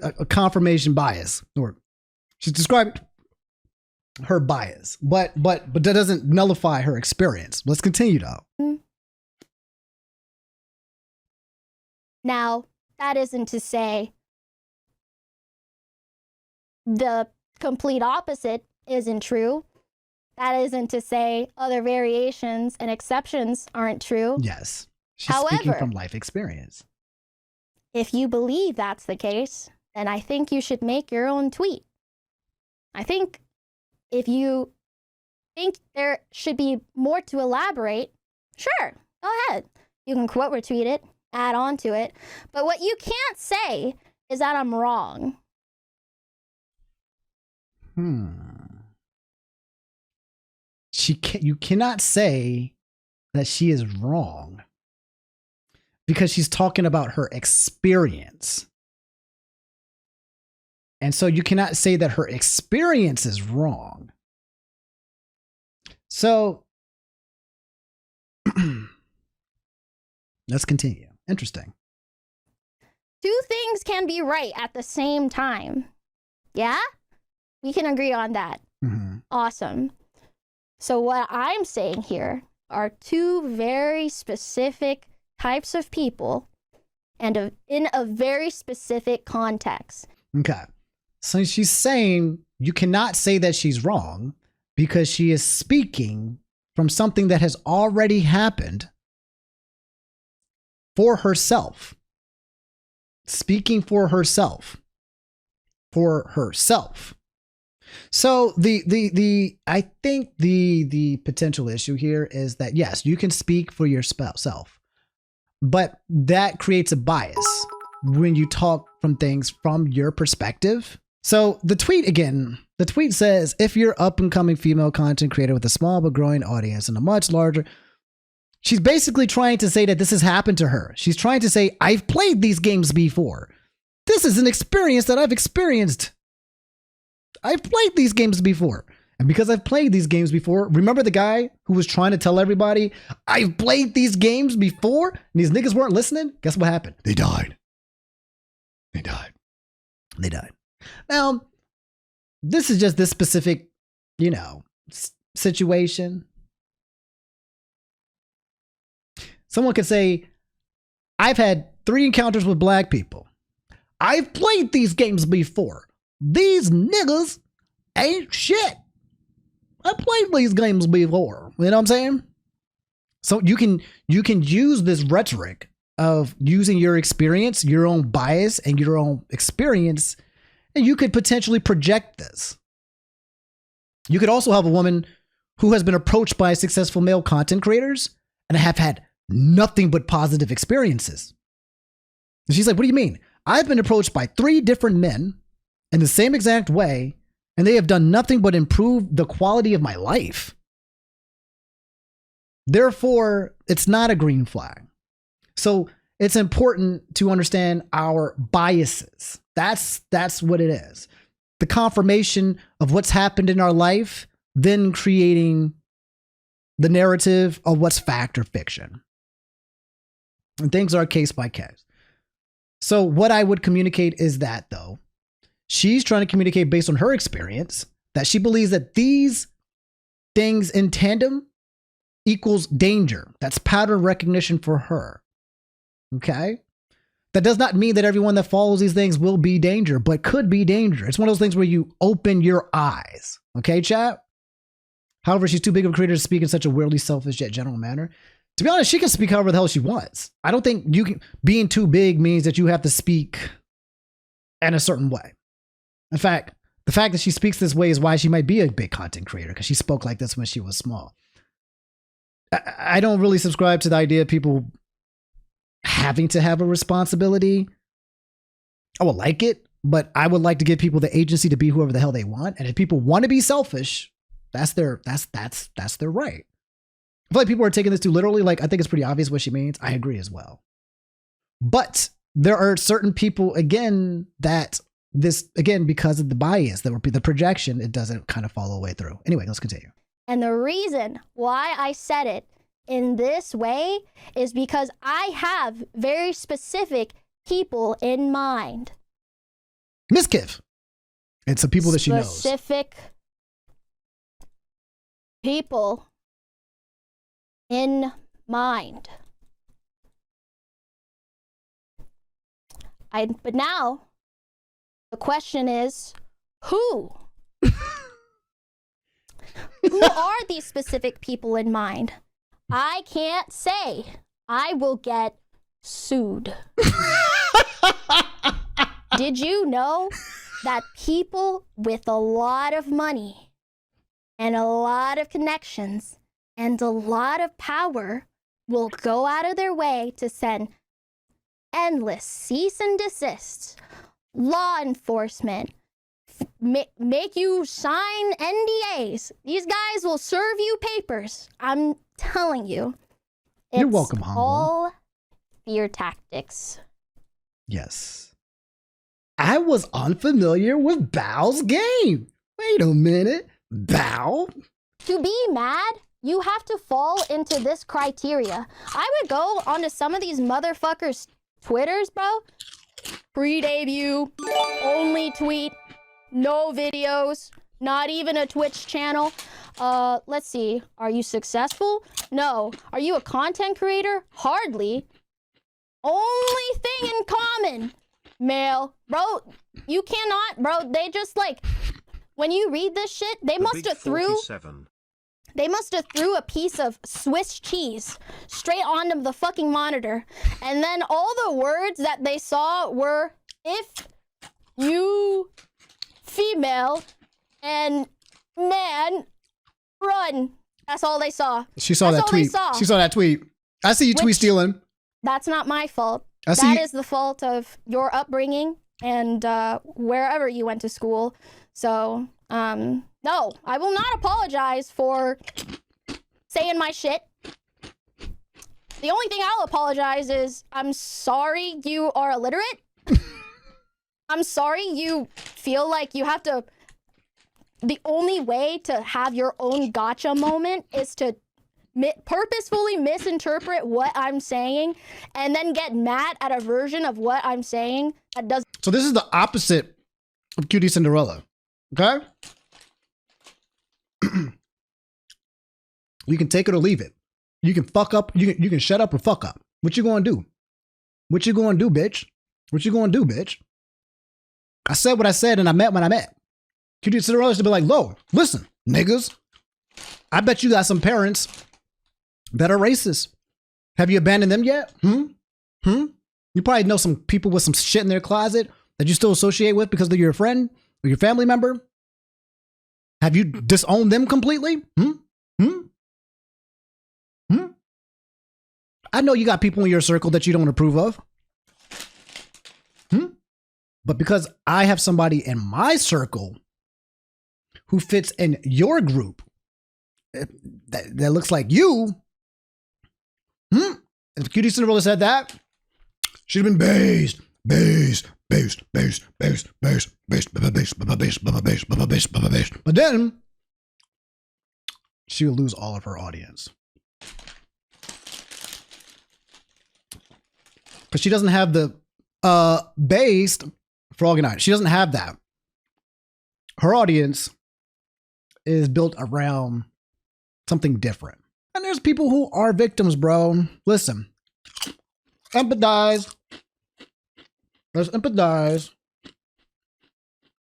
a confirmation bias, or she's describing her bias, but that doesn't nullify her experience. Let's continue though. Now, that isn't to say the complete opposite isn't true. That isn't to say other variations and exceptions aren't true. Yes. She's speaking from life experience. If you believe that's the case, then I think you should make your own tweet. I think if you think there should be more to elaborate, sure, go ahead. You can quote retweet it, add on to it. But what you can't say is that I'm wrong. You cannot say that she is wrong because she's talking about her experience. And so you cannot say that her experience is wrong. So let's continue. Interesting. Two things can be right at the same time. Yeah? We can agree on that. Mm-hmm. Awesome. So what I'm saying here are two very specific types of people and in a very specific context. Okay. So she's saying you cannot say that she's wrong because she is speaking from something that has already happened for herself. Speaking for herself. For herself. So I think the potential issue here is that yes, you can speak for yourself, but that creates a bias when you talk from things from your perspective. So the tweet says, if you're up and coming female content creator with a small but growing audience and a much larger, she's basically trying to say that this has happened to her. She's trying to say, I've played these games before. This is an experience that I've experienced. I've played these games before. And because I've played these games before, remember the guy who was trying to tell everybody, I've played these games before, and these niggas weren't listening? Guess what happened? They died. They died. They died. Now, this is just this specific, situation. Someone could say, I've had 3 encounters with black people. I've played these games before. These niggas ain't shit. I played these games before. You know what I'm saying? So you can use this rhetoric of using your experience, your own bias, and your own experience, and you could potentially project this. You could also have a woman who has been approached by successful male content creators and have had nothing but positive experiences. And she's like, what do you mean? I've been approached by 3 different men in the same exact way, and they have done nothing but improve the quality of my life. Therefore, it's not a green flag. So it's important to understand our biases. That's what it is. The confirmation of what's happened in our life, then creating the narrative of what's fact or fiction. And things are case by case. So what I would communicate is that, though, she's trying to communicate based on her experience that she believes that these things in tandem equals danger. That's pattern recognition for her. Okay? That does not mean that everyone that follows these things will be danger, but could be danger. It's one of those things where you open your eyes. Okay, chat? However, she's too big of a creator to speak in such a weirdly selfish yet general manner. To be honest, she can speak however the hell she wants. I don't think being too big means that you have to speak in a certain way. In fact, the fact that she speaks this way is why she might be a big content creator, because she spoke like this when she was small. I don't really subscribe to the idea of people having to have a responsibility. I would like it, but I would like to give people the agency to be whoever the hell they want. And if people want to be selfish, that's their right. I feel like people are taking this too literally. Like, I think it's pretty obvious what she means. I agree as well. But there are certain people, again, that because of the bias, that would be the projection, it doesn't kind of follow the way through. Anyway, let's continue. And the reason why I said it in this way is because I have very specific people in mind. Miss Kiv. It's the people that she knows. Specific people in mind. But now, the question is, who? Who are these specific people in mind? I can't say. I will get sued. Did you know that people with a lot of money and a lot of connections and a lot of power will go out of their way to send endless cease and desist, law enforcement, make you sign NDAs. These guys will serve you papers. I'm telling you. You're welcome, It's Humble. all fear tactics. Yes. I was unfamiliar with Bao's game. Wait a minute. Bao? To be mad, you have to fall into this criteria. I would go onto some of these motherfuckers' Twitters, bro. Pre-debut, only tweet, no videos, not even a Twitch channel. Let's see. Are you successful? No. Are you a content creator? Hardly. Only thing in common, male. Bro, you cannot, bro. They just like, when you read this shit, they must have threw a piece of Swiss cheese straight onto the fucking monitor. And then all the words that they saw were, if you female and man run. That's all they saw. She saw that tweet. She saw that tweet. I see you tweet stealing. That's not my fault. That is the fault of your upbringing and wherever you went to school. So, no, I will not apologize for saying my shit. The only thing I'll apologize is I'm sorry you are illiterate. I'm sorry you feel like you have to... The only way to have your own gotcha moment is to purposefully misinterpret what I'm saying and then get mad at a version of what I'm saying that doesn't... So this is the opposite of Cutie Cinderella. Okay? You can take it or leave it. You can fuck up. You can shut up or fuck up. What you gonna do? What you gonna do, bitch? What you gonna do, bitch? I said what I said and I meant what I meant. Cutie Cinderella should be like, "Lo, listen, niggas. I bet you got some parents that are racist. Have you abandoned them yet? You probably know some people with some shit in their closet that you still associate with because they're your friend or your family member. Have you disowned them completely? I know you got people in your circle that you don't approve of. But because I have somebody in my circle who fits in your group that looks like you, if Cutie Cinderella said that, she'd have been based. But then she would lose all of her audience. Because she doesn't have the based for organized. She doesn't have that. Her audience is built around something different. And there's people who are victims, bro. Listen. Empathize. Let's empathize.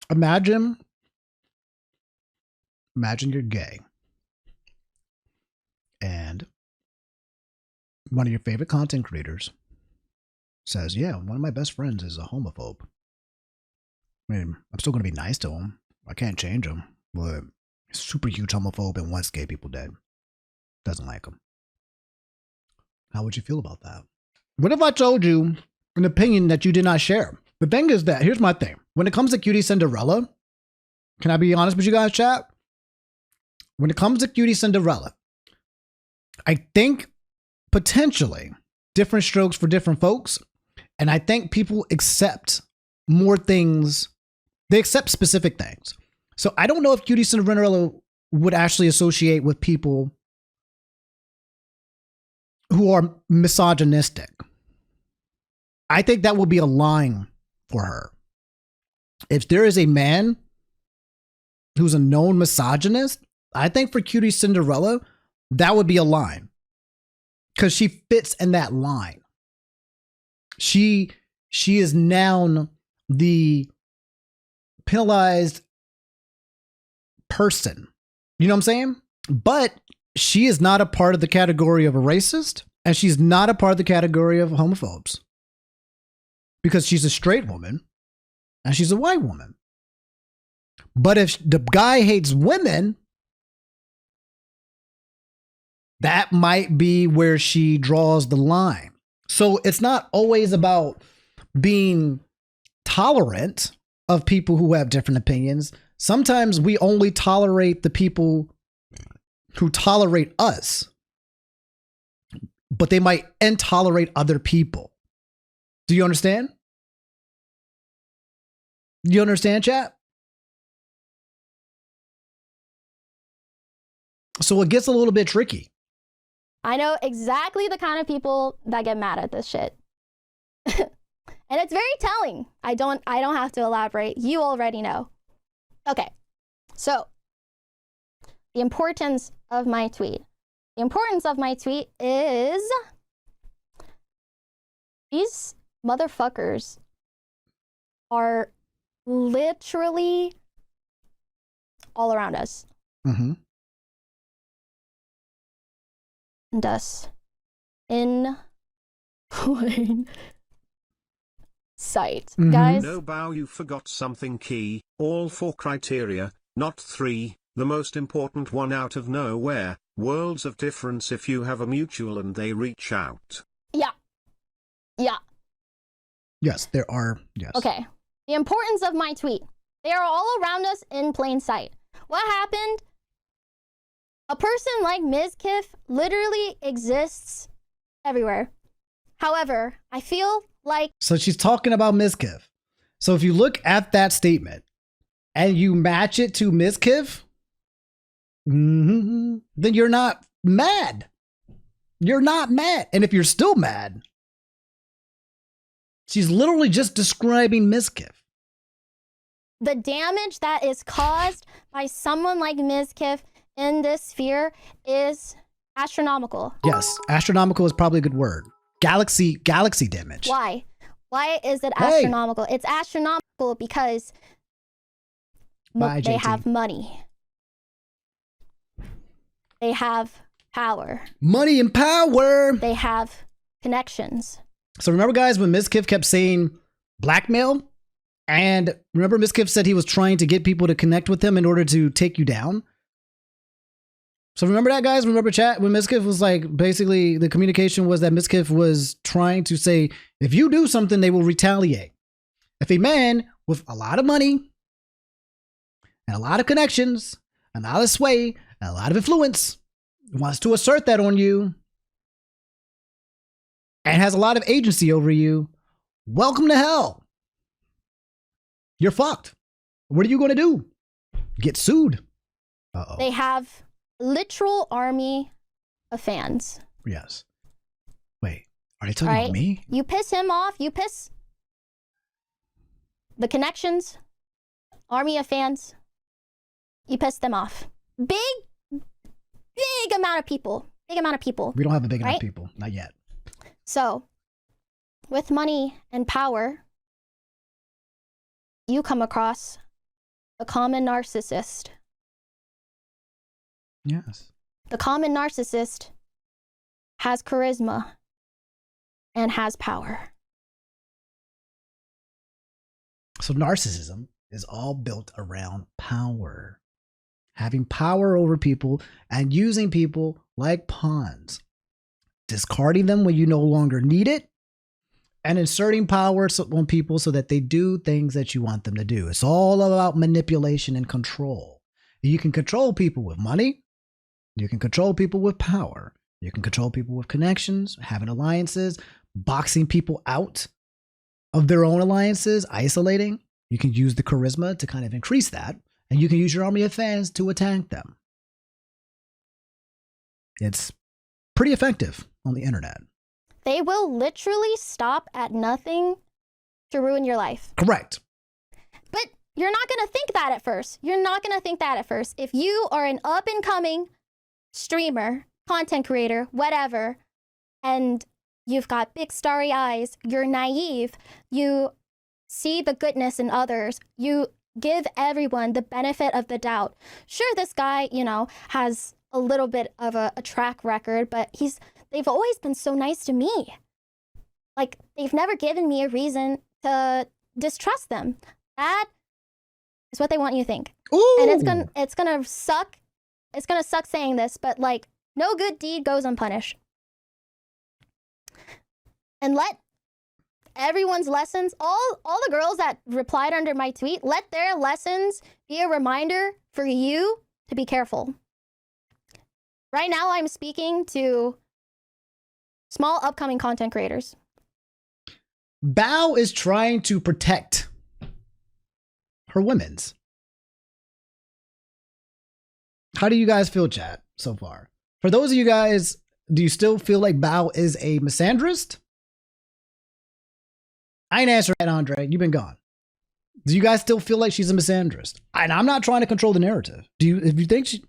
Imagine you're gay. And one of your favorite content creators says, yeah, one of my best friends is a homophobe. I mean, I'm still going to be nice to him. I can't change him. But super huge homophobe and wants gay people dead. Doesn't like him. How would you feel about that? What if I told you an opinion that you did not share? The thing is that, here's my thing. When it comes to Cutie Cinderella, can I be honest with you guys, chat? When it comes to Cutie Cinderella, I think potentially different strokes for different folks. And I think people accept more things. They accept specific things. So I don't know if Cutie Cinderella would actually associate with people who are misogynistic. I think that will be a line for her. If there is a man who's a known misogynist, I think for Cutie Cinderella, that would be a line. Because she fits in that line. She she is now the penalized person. You know what I'm saying? But she is not a part of the category of a racist, and she's not a part of the category of homophobes. Because she's a straight woman and she's a white woman. But if the guy hates women, that might be where she draws the line. So it's not always about being tolerant of people who have different opinions. Sometimes we only tolerate the people who tolerate us, but they might intolerate other people. Do you understand? You understand, chat? So it gets a little bit tricky. I know exactly the kind of people that get mad at this shit. And it's very telling. I don't have to elaborate. You already know. Okay. So, the importance of my tweet. The importance of my tweet is these motherfuckers are literally all around us. Mm-hmm. And us in plain sight. Mm-hmm. Guys. No, Bao, you forgot something key. All 4 criteria, not 3. The most important one out of nowhere. Worlds of difference if you have a mutual and they reach out. Yeah. Yeah. Yes, there are. Yes. Okay. The importance of my tweet. They are all around us in plain sight. What happened? A person like Ms. Kiff literally exists everywhere. However, I feel like... So she's talking about Ms. Kiff. So if you look at that statement and you match it to Ms. Kiff, then you're not mad. You're not mad. And if you're still mad, she's literally just describing Ms. Kiff. The damage that is caused by someone like Ms. Kiff in this sphere is astronomical. Yes, astronomical is probably a good word. Galaxy damage. Why? Why is it astronomical? It's astronomical because they have money. They have power. Money and power. They have connections. So remember, guys, when Ms. Kiff kept saying blackmail? And remember Ms. Kiff said he was trying to get people to connect with him in order to take you down? So remember that, guys? Remember, chat, when Ms. Kiff was like, basically the communication was that Ms. Kiff was trying to say, if you do something, they will retaliate. If a man with a lot of money and a lot of connections, and a lot of sway, and a lot of influence wants to assert that on you and has a lot of agency over you, welcome to hell. You're fucked. What are you going to do? Get sued. Uh-oh. They have literal army of fans. Yes. Wait, are they talking about me? You piss him off, you piss the connections, army of fans, you piss them off. Big amount of people. Big amount of people. We don't have a big enough people. Not yet. So, with money and power, you come across a common narcissist. Yes. The common narcissist has charisma and has power. So narcissism is all built around power. Having power over people and using people like pawns. Discarding them when you no longer need it. And inserting power on people so that they do things that you want them to do. It's all about manipulation and control. You can control people with money. You can control people with power. You can control people with connections, having alliances, boxing people out of their own alliances, isolating. You can use the charisma to kind of increase that. And you can use your army of fans to attack them. It's pretty effective on the internet. They will literally stop at nothing to ruin your life. Correct. But you're not going to think that at first. You're not going to think that at first. If you are an up-and-coming streamer, content creator, whatever, and You've got big starry eyes. You're naive. You see the goodness in others. You give everyone the benefit of the doubt. Sure, this guy, you know, has a little bit of a track record, but they've always been so nice to me. Like, they've never given me a reason to distrust them. That is what they want you to think. Ooh. And it's gonna suck. It's gonna suck saying this, but like, no good deed goes unpunished. And let everyone's lessons, all the girls that replied under my tweet, let their lessons be a reminder for you to be careful. Right now, I'm speaking to small upcoming content creators. Bao is trying to protect her women's. How do you guys feel, chat, so far? For those of you guys, do you still feel like Bao is a misandrist? I ain't answering that, Andre. You've been gone. Do you guys still feel like she's a misandrist? And I'm not trying to control the narrative. If you think she...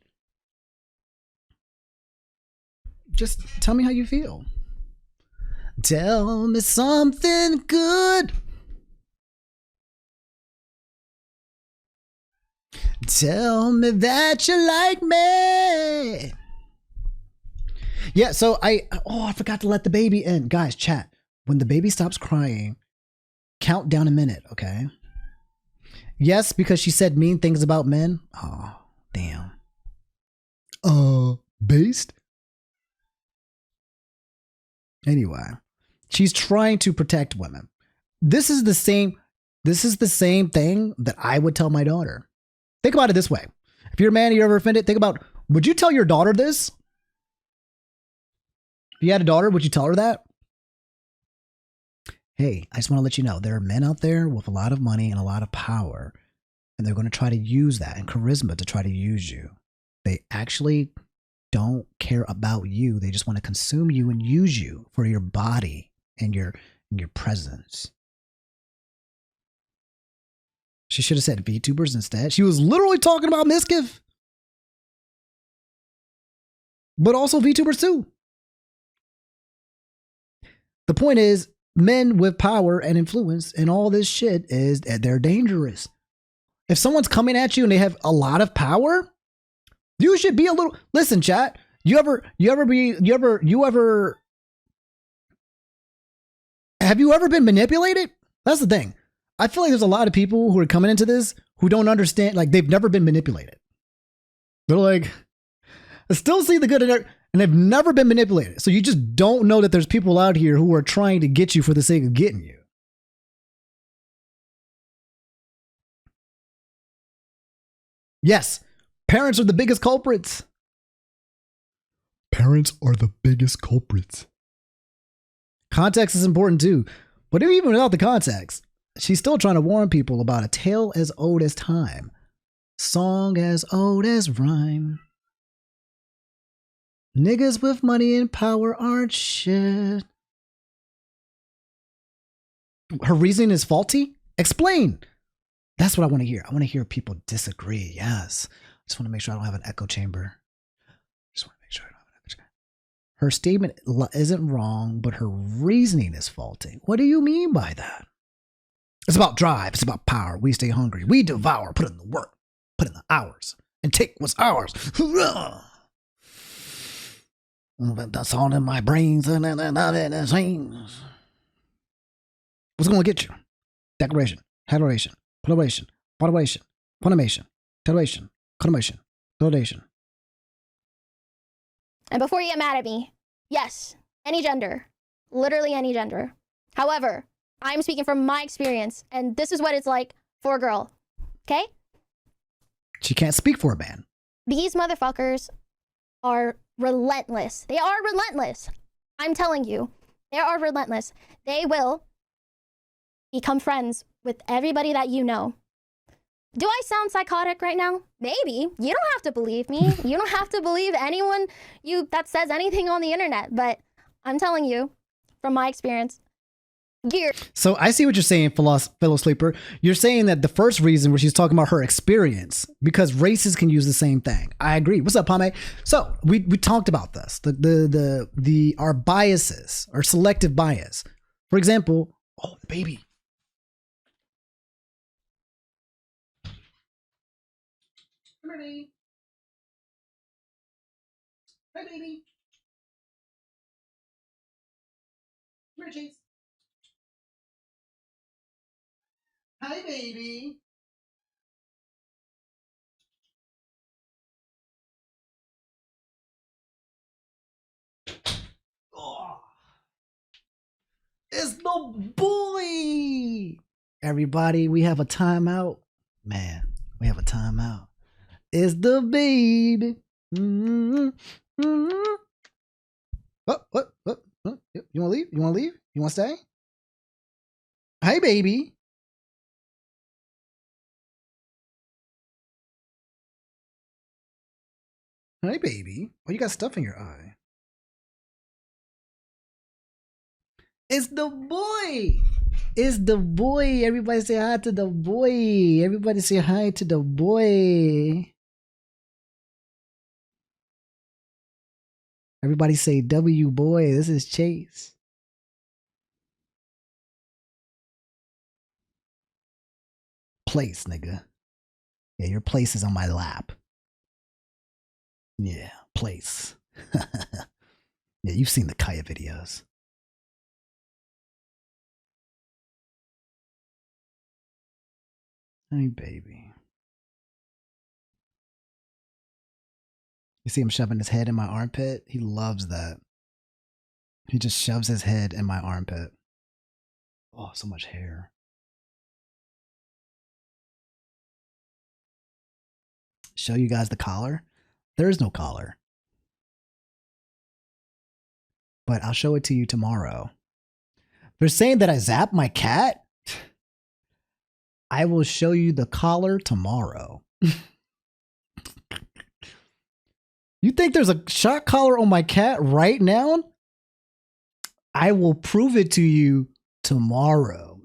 Just tell me how you feel. Tell me something good. Tell me that you like me. Yeah, so I forgot to let the baby in. Guys, chat. When the baby stops crying, count down a minute, okay? Yes, because she said mean things about men. Oh, damn. Based? Anyway, she's trying to protect women. This is the same thing that I would tell my daughter. Think about it this way. If you're a man and you're ever offended, think about, would you tell your daughter this? If you had a daughter, would you tell her that? Hey, I just want to let you know, there are men out there with a lot of money and a lot of power, and they're going to try to use that and charisma to try to use you. They actually don't care about you. They just want to consume you and use you for your body and your presence. She should have said VTubers instead. She was literally talking about Miskiv. But also VTubers too. The point is, men with power and influence and all this shit is that they're dangerous. If someone's coming at you and they have a lot of power, you should be a little, listen, chat, have you ever been manipulated? That's the thing. I feel like there's a lot of people who are coming into this who don't understand, like they've never been manipulated. They're like, I still see the good in it, and they've never been manipulated. So you just don't know that there's people out here who are trying to get you for the sake of getting you. Yes, parents are the biggest culprits. Parents are the biggest culprits. Context is important too. But even without the context, she's still trying to warn people about a tale as old as time. Song as old as rhyme. Niggas with money and power aren't shit. Her reasoning is faulty? Explain. That's what I want to hear. I want to hear people disagree. Yes. I just want to make sure I don't have an echo chamber. Her statement isn't wrong, but her reasoning is faulty. What do you mean by that? It's about drive. It's about power. We stay hungry. We devour. Put in the work. Put in the hours. And take what's ours. That's all in my brains. What's going to get you? Declaration. Haderation. Punctuation. Punctuation. Punctuation. Punctuation. Punctuation. Punctuation. And before you get mad at me, yes, any gender, literally any gender. However, I'm speaking from my experience, and this is what it's like for a girl, okay? She can't speak for a man. These motherfuckers are relentless. They are relentless. I'm telling you, they are relentless. They will become friends with everybody that you know. Do I sound psychotic right now? Maybe. You don't have to believe me. You don't have to believe anyone that says anything on the internet. But I'm telling you, from my experience, gear. So I see what you're saying, fellow sleeper. You're saying that the first reason where she's talking about her experience, because races can use the same thing. I agree. What's up, Pame? So we talked about this. Our biases, our selective bias. For example, oh baby. Come here, baby. Hi, baby. Come here, Chase. Hi, baby. Oh, it's the boy. Everybody, we have a timeout. Man, we have a timeout. It's the baby. Mm-hmm. Mm-hmm. What? You want to leave? You want to leave? You want to stay? Hi, baby. Hi, baby. Oh, you got stuff in your eye. It's the boy. It's the boy. Everybody say hi to the boy. Everybody say hi to the boy. Everybody say W boy. This is Chase. Place, nigga. Yeah, your place is on my lap. Yeah, place. Yeah, you've seen the Kaya videos. Hey, baby. You see him shoving his head in my armpit? He loves that. He just shoves his head in my armpit. Oh, so much hair. Show you guys the collar? There is no collar. But I'll show it to you tomorrow. They're saying that I zapped my cat? I will show you the collar tomorrow. You think there's a shock collar on my cat right now? I will prove it to you tomorrow.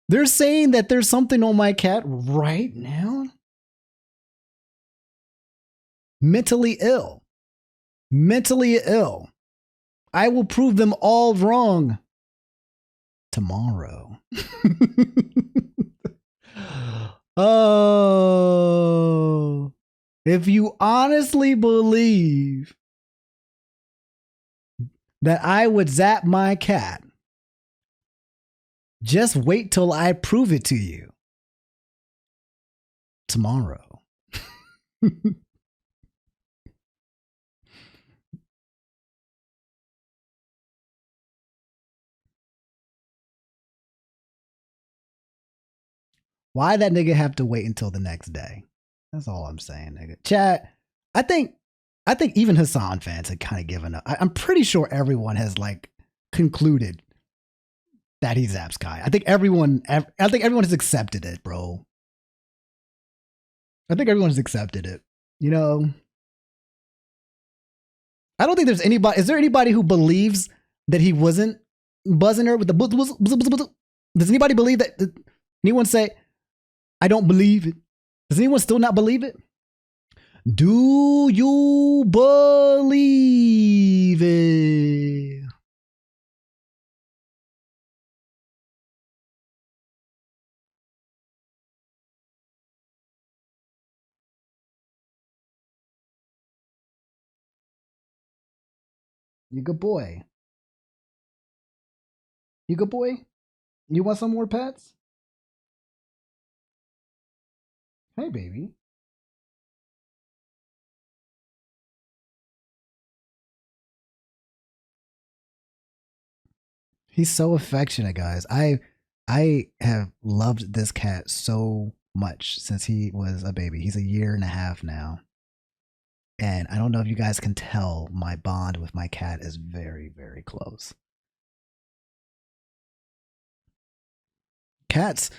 They're saying that there's something on my cat right now? Mentally ill. Mentally ill. I will prove them all wrong tomorrow. Oh. If you honestly believe that I would zap my cat, just wait till I prove it to you tomorrow. Why that nigga have to wait until the next day? That's all I'm saying, nigga. Chat, I think even Hassan fans had kind of given up. I'm pretty sure everyone has like concluded that he zaps Kai. I think everyone has accepted it, bro. I think everyone has accepted it. You know, I don't think there's anybody. Is there anybody who believes that he wasn't buzzing her with the buzz? Does anybody believe that? Anyone say, I don't believe it? Does anyone still not believe it? Do you believe it? You good boy. You good boy? You want some more pets? Hey, baby. He's so affectionate, guys. I have loved this cat so much since he was a baby. He's a year and a half now. And I don't know if you guys can tell, my bond with my cat is very, very close. Cats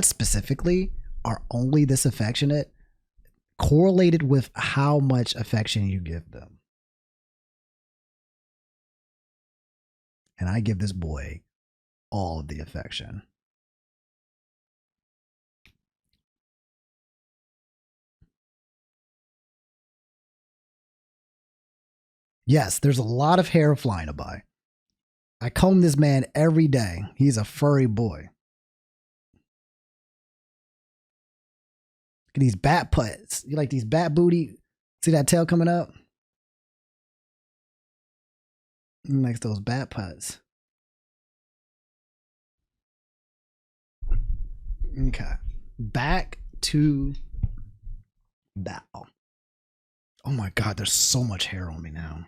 specifically are only this affectionate correlated with how much affection you give them. and I give this boy all of the affection. Yes, there's a lot of hair flying by. I comb this man every day. He's a furry boy. Look at these bat putts. You like these bat booty? See that tail coming up? He likes those bat putts. Okay. Back to Bao. Oh my God, there's so much hair on me now.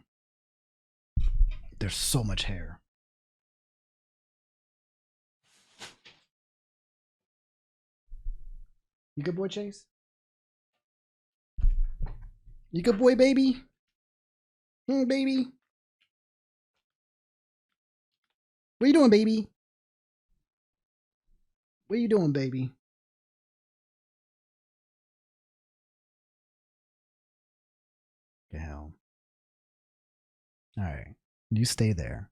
There's so much hair. You good boy, Chase? You good boy, baby? Baby? What you doing, baby? What you doing, baby? The hell. All right. You stay there.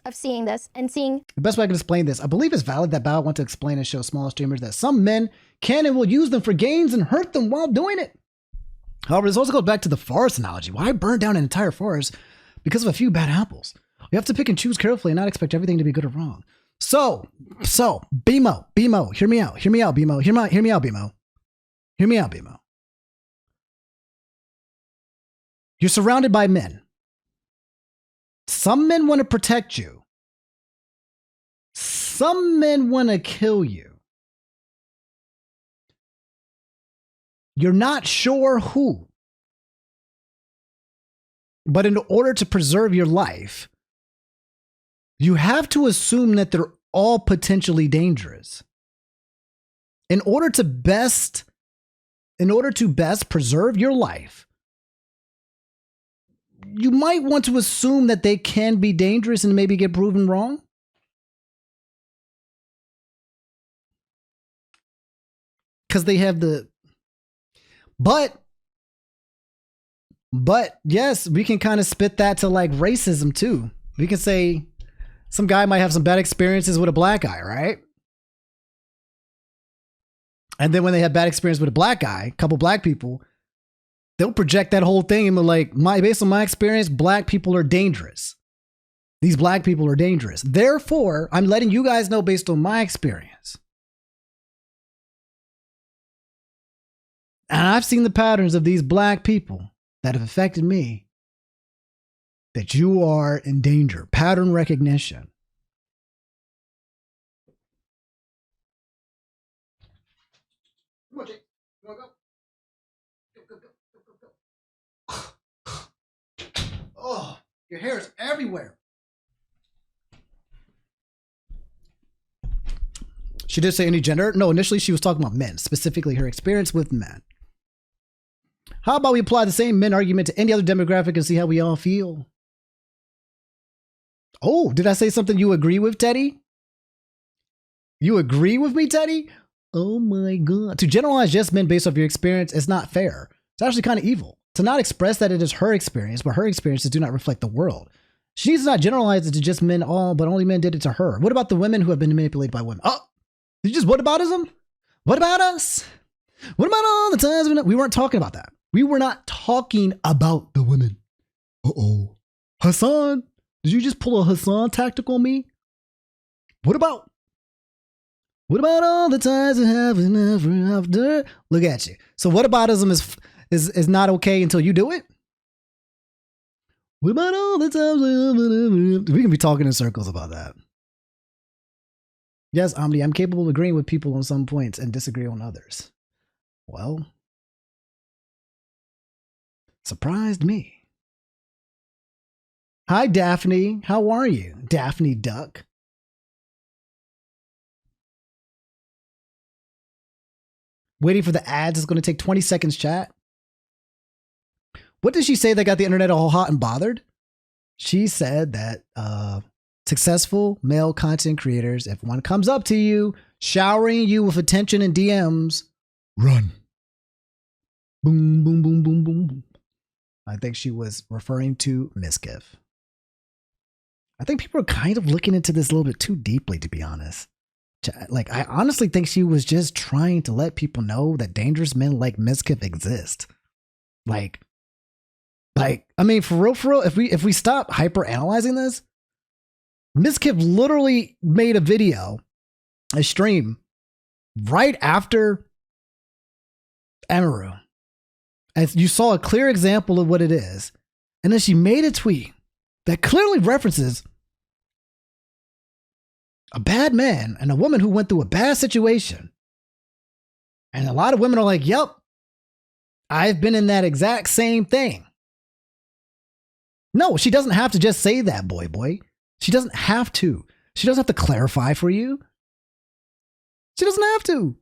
Of seeing this and seeing the best way I can explain this, I believe it's valid that Bao want to explain and show smaller streamers that some men can and will use them for gains and hurt them while doing it. However, this also goes back to the forest analogy. Why burn down an entire forest because of a few bad apples? You have to pick and choose carefully and not expect everything to be good or wrong. So, BMO, hear me out, BMO, hear me out, BMO. Hear me out, BMO. You're surrounded by men. Some men want to protect you. Some men want to kill you. You're not sure who. But in order to preserve your life, you have to assume that they're all potentially dangerous. In order to best preserve your life, you might want to assume that they can be dangerous and maybe get proven wrong. Because they have the... But yes, we can kind of spit that to like racism too. We can say some guy might have some bad experiences with a black guy, right? And then when they have bad experience with a black guy, a couple black people, they'll project that whole thing and be like, based on my experience, black people are dangerous. These black people are dangerous. Therefore, I'm letting you guys know based on my experience. And I've seen the patterns of these black people that have affected me, that you are in danger. Pattern recognition. Come on, Jake. You want to go? Go. Oh, your hair is everywhere. She did say any gender. No, initially she was talking about men, specifically her experience with men. How about we apply the same men argument to any other demographic and see how we all feel? Oh, did I say something you agree with, Teddy? You agree with me, Teddy? Oh my God. To generalize just men based off your experience is not fair. It's actually kind of evil. To not express that it is her experience, but her experiences do not reflect the world. She needs to not generalize it to just men all, but only men did it to her. What about the women who have been manipulated by women? Oh, did you just whataboutism? What about us? What about all the times we weren't talking about that? We were not talking about the women. Uh-oh. Hassan, did you just pull a Hassan tactic on me? What about all the times we have never after? Look at you. So whataboutism is not okay until you do it? What about all the times we can be talking in circles about that. Yes, Omni, I'm capable of agreeing with people on some points and disagree on others. Well, surprised me. Hi, Daphne. How are you? Daphne Duck. Waiting for the ads is going to take 20 seconds, chat. What did she say that got the internet all hot and bothered? She said that successful male content creators, if one comes up to you, showering you with attention and DMs, run. Boom, boom, boom, boom, boom, boom. I think she was referring to Miskiff. I think people are kind of looking into this a little bit too deeply, to be honest. Like, I honestly think she was just trying to let people know that dangerous men like Miskiff exist. Like, I mean, for real, if we stop hyper analyzing this, Miskiff literally made a video, a stream, right after Amaru. And you saw a clear example of what it is. And then she made a tweet that clearly references a bad man and a woman who went through a bad situation. And a lot of women are like, yep, I've been in that exact same thing. No, she doesn't have to just say that, boy. She doesn't have to. She doesn't have to clarify for you. She doesn't have to.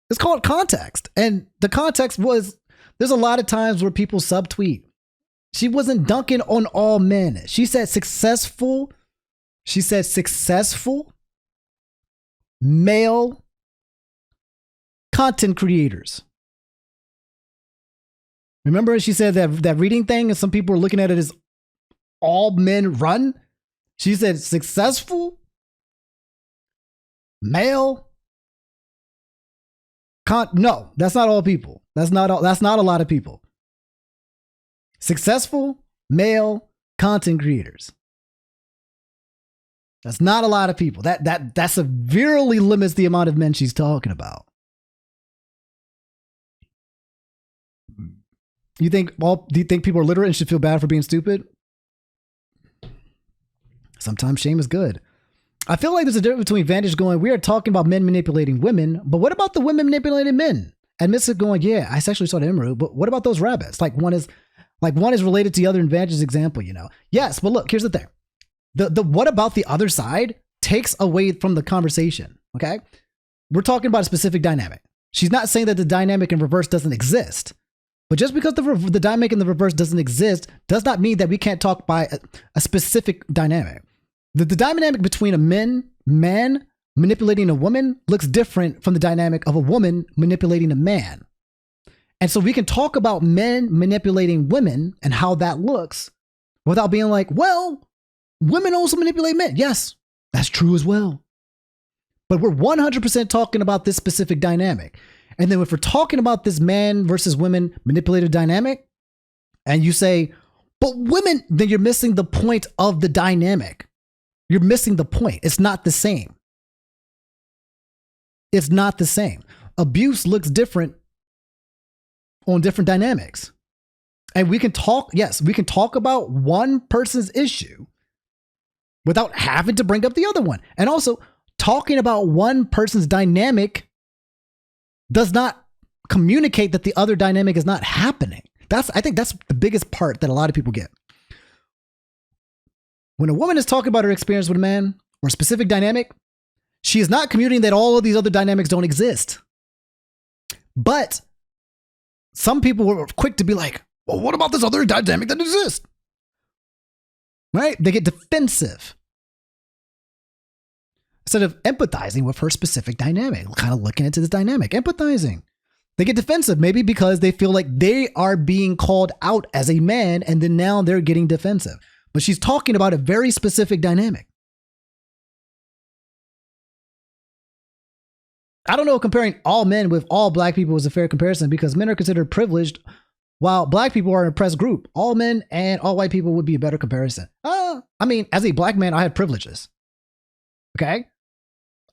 It's called context. And the context was, there's a lot of times where people subtweet. She wasn't dunking on all men. She said successful male content creators. Remember she said that reading thing and some people were looking at it as all men run? She said successful male no, that's not all people. That's not a lot of people. Successful male content creators. That's not a lot of people. That severely limits the amount of men she's talking about. Do you think people are literate and should feel bad for being stupid? Sometimes shame is good. I feel like there's a difference between Vantage going, we are talking about men manipulating women, but what about the women manipulating men? And Mystic going, yeah, I sexually saw the Emerald, but what about those rabbits? One is related to the other in Vantage's example, you know? Yes, but look, here's the thing. The what about the other side takes away from the conversation, okay? We're talking about a specific dynamic. She's not saying that the dynamic in reverse doesn't exist. But just because the dynamic in the reverse doesn't exist does not mean that we can't talk by a specific dynamic. The dynamic between a man manipulating a woman looks different from the dynamic of a woman manipulating a man. And so we can talk about men manipulating women and how that looks without being like, well, women also manipulate men. Yes, that's true as well. But we're 100% talking about this specific dynamic. And then if we're talking about this man versus women manipulative dynamic, and you say, but women, then you're missing the point of the dynamic. You're missing the point. It's not the same. It's not the same. Abuse looks different on different dynamics. And we can talk about one person's issue without having to bring up the other one. And also, talking about one person's dynamic does not communicate that the other dynamic is not happening. I think that's the biggest part that a lot of people get. When a woman is talking about her experience with a man or a specific dynamic, she is not communicating that all of these other dynamics don't exist. But some people were quick to be like, well, what about this other dynamic that exists? Right? They get defensive. Instead of empathizing with her specific dynamic, kind of looking into this dynamic, empathizing. They get defensive, maybe because they feel like they are being called out as a man, and then now they're getting defensive. But she's talking about a very specific dynamic. I don't know if comparing all men with all black people is a fair comparison because men are considered privileged while black people are an oppressed group. All men and all white people would be a better comparison. I mean, as a black man, I have privileges. Okay?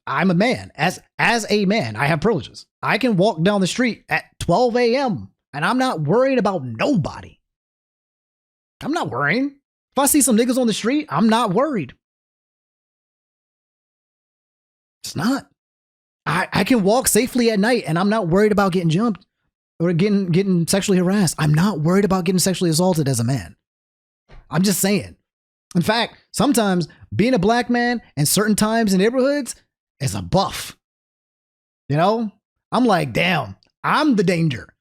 I'm a man. As a man, I have privileges. I can walk down the street at 12 a.m. and I'm not worried about nobody. I'm not worrying. If I see some niggas on the street, I'm not worried. It's not. I can walk safely at night and I'm not worried about getting jumped or getting sexually harassed. I'm not worried about getting sexually assaulted as a man. I'm just saying. In fact, sometimes being a black man in certain times in neighborhoods is a buff. You know, I'm like, damn, I'm the danger.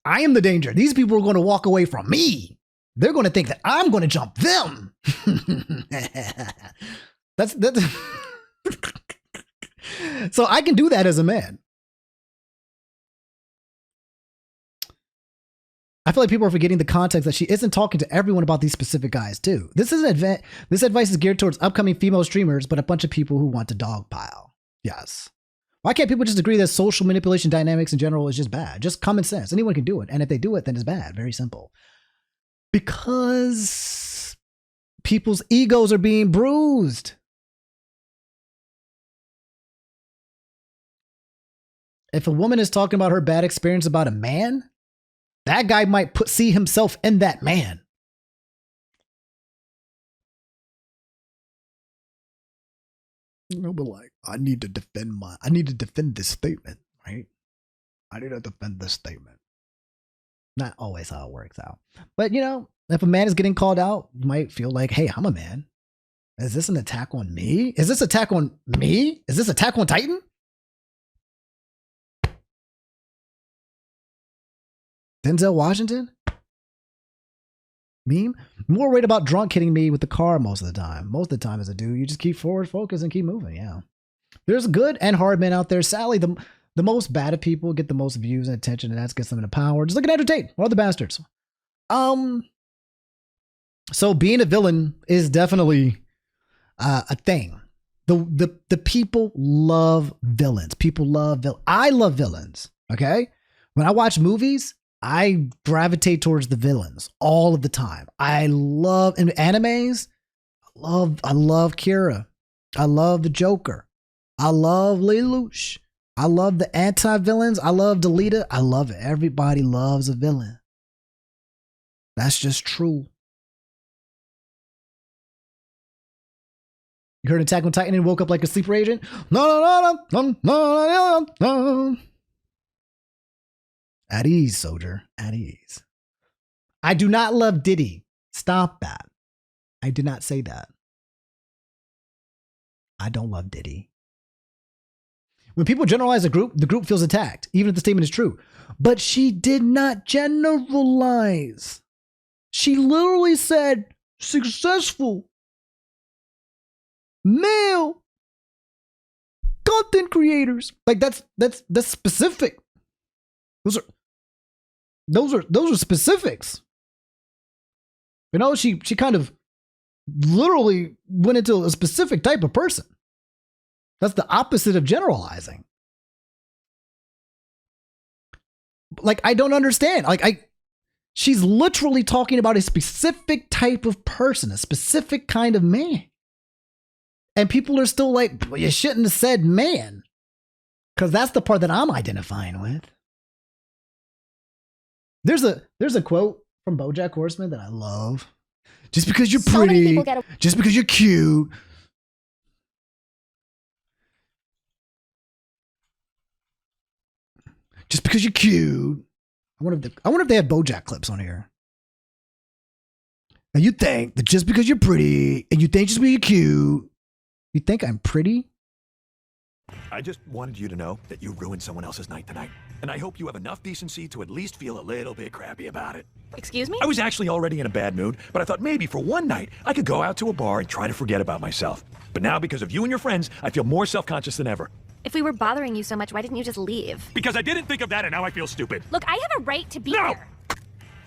I am the danger. These people are going to walk away from me. They're going to think that I'm going to jump them. that's So I can do that as a man. I feel like people are forgetting the context that she isn't talking to everyone about these specific guys too. This advice is geared towards upcoming female streamers, but a bunch of people who want to dogpile. Yes. Why can't people just agree that social manipulation dynamics in general is just bad? Just common sense. Anyone can do it. And if they do it, then it's bad. Very simple. Because people's egos are being bruised. If a woman is talking about her bad experience about a man, that guy might see himself in that man. You know, but like, I need to defend this statement, right? I need to defend this statement. Not always how it works out. But, you know, if a man is getting called out, you might feel like, hey, I'm a man. Is this an attack on me? Is this attack on me? Is this attack on Titan? Denzel Washington? Meme? More worried about drunk hitting me with the car most of the time. Most of the time as a dude, you just keep forward focus and keep moving, yeah. There's good and hard men out there. Sadly, the most bad of people get the most views and attention, and that gets them into power. Just look at Andrew Tate. What are the bastards? So being a villain is definitely a thing. The people love villains. People love villains. I love villains, okay? When I watch movies, I gravitate towards the villains all of the time. I love in animes. I love Kira. I love the Joker. I love Lelouch. I love the anti-villains. I love Delita. I love it. Everybody loves a villain. That's just true. You heard Attack on Titan and woke up like a sleeper agent? No. At ease, soldier. At ease. I do not love Diddy. Stop that. I did not say that. I don't love Diddy. When people generalize a group, the group feels attacked, even if the statement is true. But she did not generalize. She literally said successful male content creators. Like that's specific. Those are specifics. You know, she kind of literally went into a specific type of person. That's the opposite of generalizing. Like, I don't understand. She's literally talking about a specific type of person, a specific kind of man. And people are still like, well, you shouldn't have said man. Because that's the part that I'm identifying with. There's a quote from BoJack Horseman that I love. Just because you're pretty, just because you're cute. Just because you're cute. I wonder if they have BoJack clips on here. And you think that just because you're pretty, and you think just because you're cute, you think I'm pretty? I just wanted you to know that you ruined someone else's night tonight. And I hope you have enough decency to at least feel a little bit crappy about it. Excuse me? I was actually already in a bad mood, but I thought maybe for one night I could go out to a bar and try to forget about myself. But now, because of you and your friends, I feel more self-conscious than ever. If we were bothering you so much, why didn't you just leave? Because I didn't think of that and now I feel stupid. Look, I have a right to be No! here.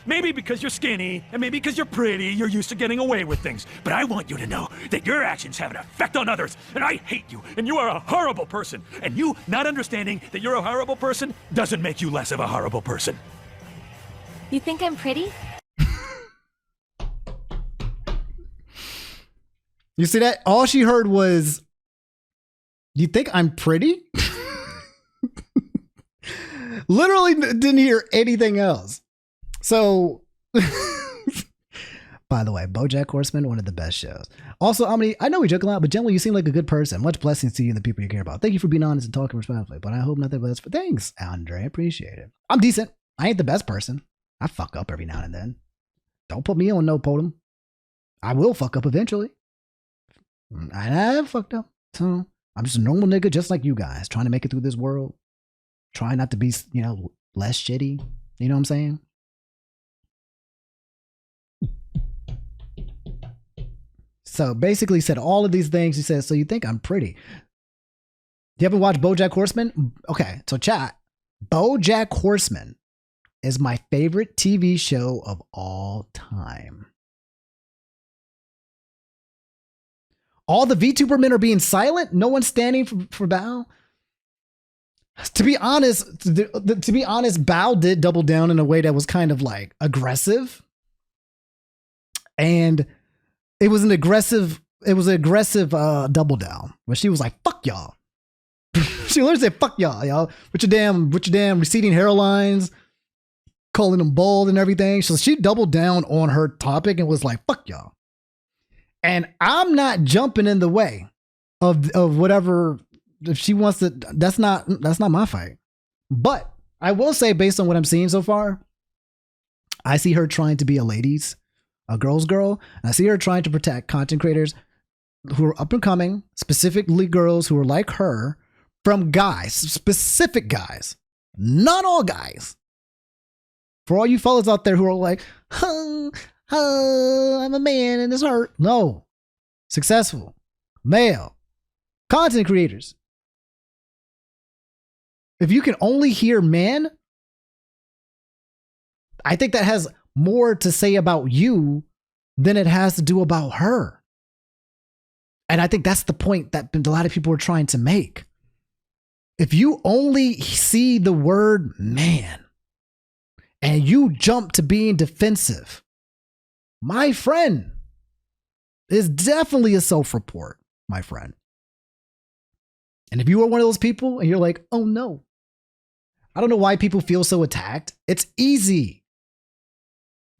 Maybe because you're skinny, and maybe because you're pretty, you're used to getting away with things. But I want you to know that your actions have an effect on others, and I hate you, and you are a horrible person. And you not understanding that you're a horrible person doesn't make you less of a horrible person. You think I'm pretty? You see that? All she heard was, you think I'm pretty? Literally didn't hear anything else. So, by the way, BoJack Horseman, one of the best shows. Also, I know we joke a lot, but generally you seem like a good person. Much blessings to you and the people you care about. Thank you for being honest and talking respectfully, but I hope nothing but for thanks, Andre. I appreciate it. I'm decent. I ain't the best person. I fuck up every now and then. Don't put me on no podium. I will fuck up eventually. I have fucked up. So, I'm just a normal nigga just like you guys, trying to make it through this world. Trying not to be, less shitty. You know what I'm saying? So basically said all of these things. He says, so you think I'm pretty. You ever watch BoJack Horseman? Okay, so chat. BoJack Horseman is my favorite TV show of all time. All the VTuber men are being silent. No one's standing for Bao. To be honest, Bao did double down in a way that was kind of like aggressive, and it was an aggressive double down where she was like, "Fuck y'all." She literally said, "Fuck y'all, with your damn receding hairlines, calling them bald and everything." So she doubled down on her topic and was like, "Fuck y'all." And I'm not jumping in the way of whatever. If she wants to, that's not my fight. But I will say, based on what I'm seeing so far, I see her trying to be a girl's girl. And I see her trying to protect content creators who are up and coming, specifically girls who are like her, from guys, specific guys, not all guys. For all you fellas out there who are like, I'm a man and it's hurt. No. Successful, male, content creators. If you can only hear man, I think that has more to say about you than it has to do about her. And I think that's the point that a lot of people are trying to make. If you only see the word man and you jump to being defensive, my friend, is definitely a self-report, my friend. And if you are one of those people and you're like, oh no, I don't know why people feel so attacked. It's easy.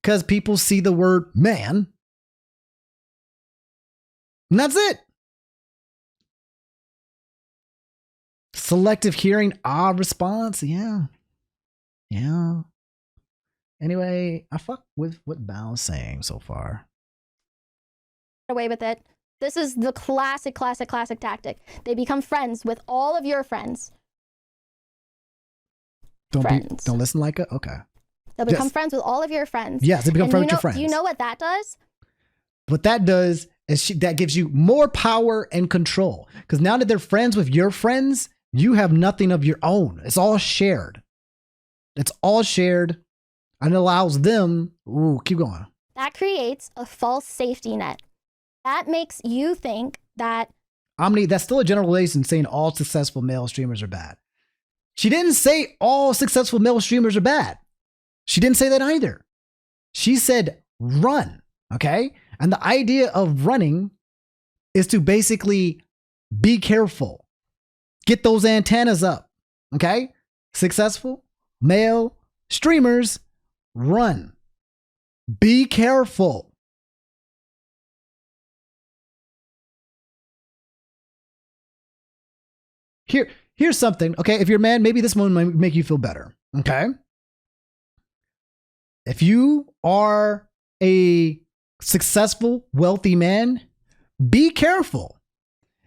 Because people see the word man. And that's it. Selective hearing, response. Yeah. Anyway, I fuck with what Bao's saying so far. Away with it. This is the classic tactic. They become friends with all of your friends. Don't listen like it? Okay. They'll become friends with all of your friends. Yes, they become friends with your friends. Do you know what that does? What that does is that gives you more power and control. Because now that they're friends with your friends, you have nothing of your own. It's all shared. And it allows them, keep going. That creates a false safety net. That makes you think that that's still a generalization saying all successful male streamers are bad. She didn't say all successful male streamers are bad. She didn't say that either. She said run, okay? And the idea of running is to basically be careful. Get those antennas up, okay? Successful male streamers run. Be careful. Here's something, okay? If you're a man, maybe this one might make you feel better, okay? If you are a successful, wealthy man, be careful.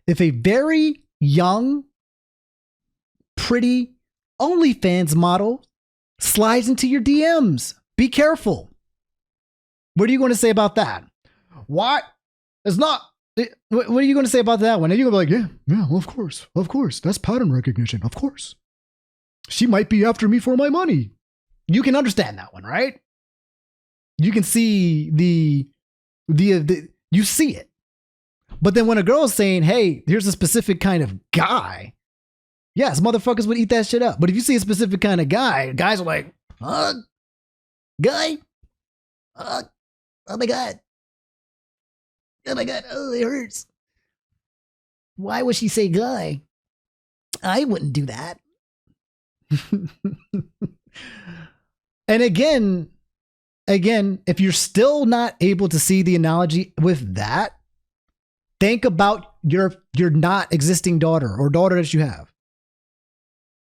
If a very young, pretty OnlyFans model slides into your DMs, be careful. What are you going to say about that? What? It's not. What are you going to say about that one? Are you going to be like, yeah, well, of course. That's pattern recognition. Of course. She might be after me for my money. You can understand that one, right? You can see you see it. But then when a girl is saying, hey, here's a specific kind of guy, yes, motherfuckers would eat that shit up. But if you see a specific kind of guy, guys are like, guy? Oh my God. Oh my God. Oh, it hurts. Why would she say guy? I wouldn't do that. And again, if you're still not able to see the analogy with that, think about your not existing daughter or daughter that you have.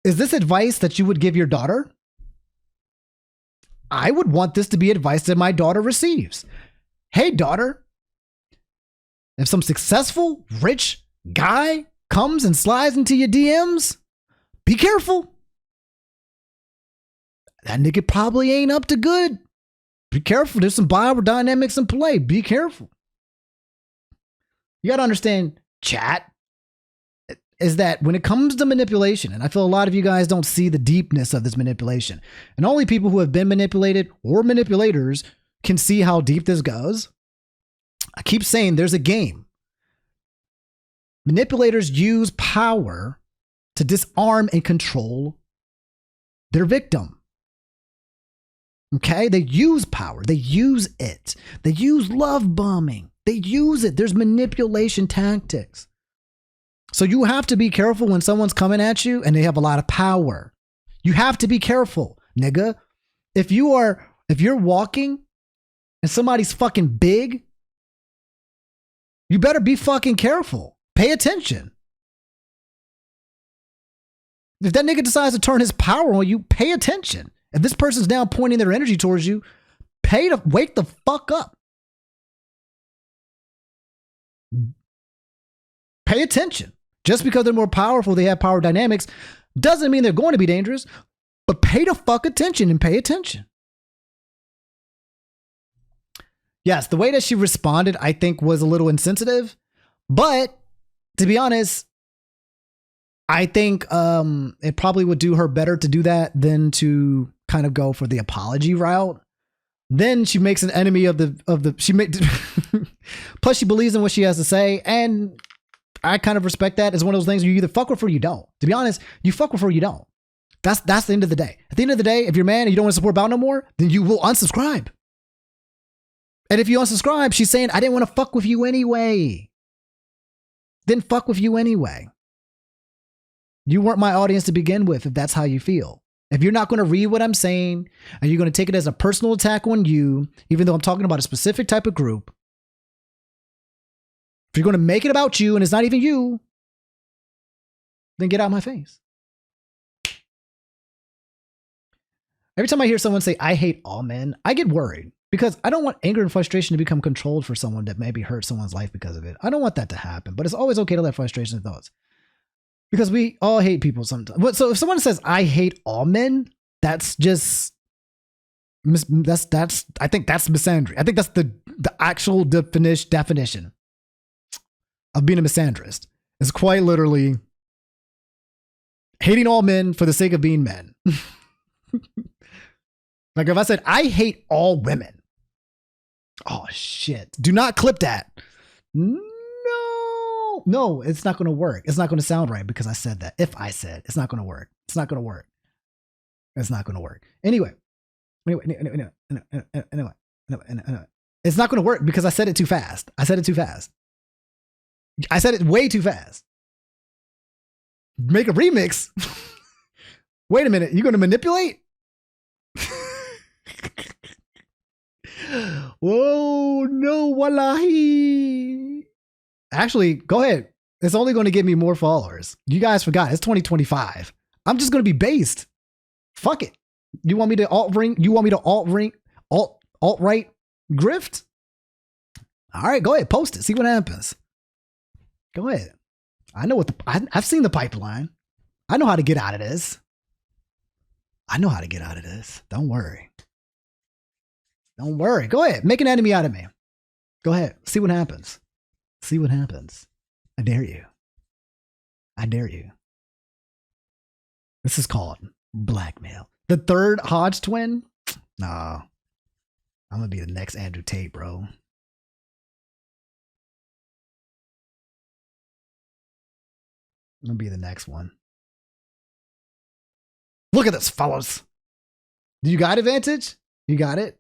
Is this advice that you would give your daughter? I would want this to be advice that my daughter receives. Hey, daughter, if some successful, rich guy comes and slides into your DMs, be careful. That nigga probably ain't up to good. Be careful. There's some biodynamics in play. Be careful. You got to understand, chat. is that when it comes to manipulation, and I feel a lot of you guys don't see the deepness of this manipulation, and only people who have been manipulated or manipulators can see how deep this goes. I keep saying there's a game. Manipulators use power to disarm and control their victim. Okay? They use power. They use it. They use love bombing. They use it. There's manipulation tactics. So you have to be careful when someone's coming at you and they have a lot of power. You have to be careful, nigga. If you're walking and somebody's fucking big, you better be fucking careful. Pay attention. If that nigga decides to turn his power on you, pay attention. If this person's now pointing their energy towards you, wake the fuck up. Pay attention. Just because they're more powerful, they have power dynamics, doesn't mean they're going to be dangerous, but pay the fuck attention and pay attention. Yes, the way that she responded, I think, was a little insensitive, but to be honest, I think it probably would do her better to do that than to kind of go for the apology route. Then she makes an enemy of the plus she believes in what she has to say, and I kind of respect that. It's one of those things you either fuck with her or you don't. To be honest, you fuck with her or you don't. That's the end of the day. At the end of the day, if you're mad and you don't want to support Bao no more, then you will unsubscribe. And if you unsubscribe, she's saying, I didn't want to fuck with you anyway. Then fuck with you anyway. You weren't my audience to begin with, if that's how you feel. If you're not going to read what I'm saying and you're going to take it as a personal attack on you, even though I'm talking about a specific type of group, if you're going to make it about you and it's not even you, then get out of my face. Every time I hear someone say, I hate all men, I get worried because I don't want anger and frustration to become controlled for someone that maybe hurt someone's life because of it. I don't want that to happen, but it's always okay to let frustration and thoughts because we all hate people sometimes. So if someone says, I hate all men, that's just, I think that's misandry. I think that's the actual definition of being a misandrist. It's quite literally hating all men for the sake of being men. Like if I said, I hate all women. Oh shit. Do not clip that. No, it's not going to work. It's not going to sound right because I said that. If I said, it's not going to work. It's not going to work. It's not going to work. Anyway. It's not going to work because I said it too fast. I said it way too fast. Make a remix? Wait a minute. You're going to manipulate? Whoa, no, wallahi. Actually, go ahead. It's only going to give me more followers. You guys forgot. It's 2025. I'm just going to be based. Fuck it. You want me to alt-right grift? All right, go ahead. Post it. See what happens. Go ahead. I know what I've seen the pipeline. I know how to get out of this. Don't worry. Go ahead. Make an enemy out of me. Go ahead. See what happens. I dare you. This is called blackmail. The third Hodge twin? Nah. I'm going to be the next Andrew Tate, bro. I'm going to be the next one. Look at this, fellas. You got advantage? You got it?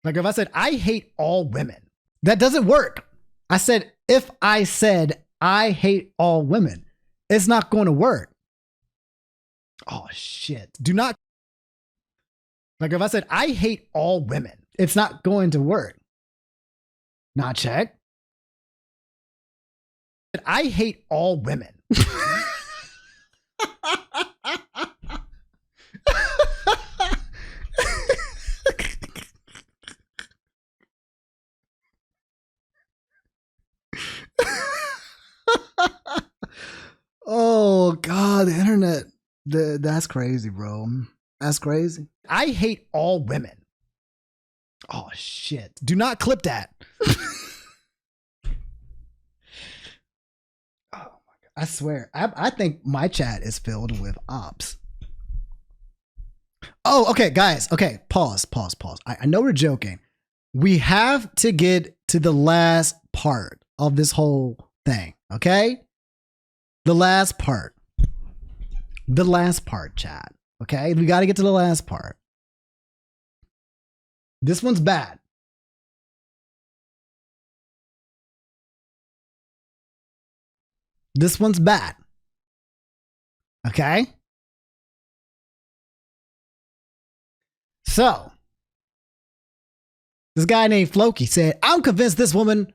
Like if I said, I hate all women, that doesn't work. I said, if I said, I hate all women, it's not going to work. Oh, shit. Do not. Like if I said, I hate all women, it's not going to work. Not check. I hate all women. Oh God, the internet. That's crazy, bro. That's crazy. I hate all women. Oh shit. Do not clip that. I swear. I think my chat is filled with ops. Oh, okay, guys. Okay, pause. I know we're joking. We have to get to the last part of this whole thing, okay? The last part. The last part, chat. Okay? We got to get to the last part. This one's bad. This one's bad. Okay? So, this guy named Floki said, I'm convinced this woman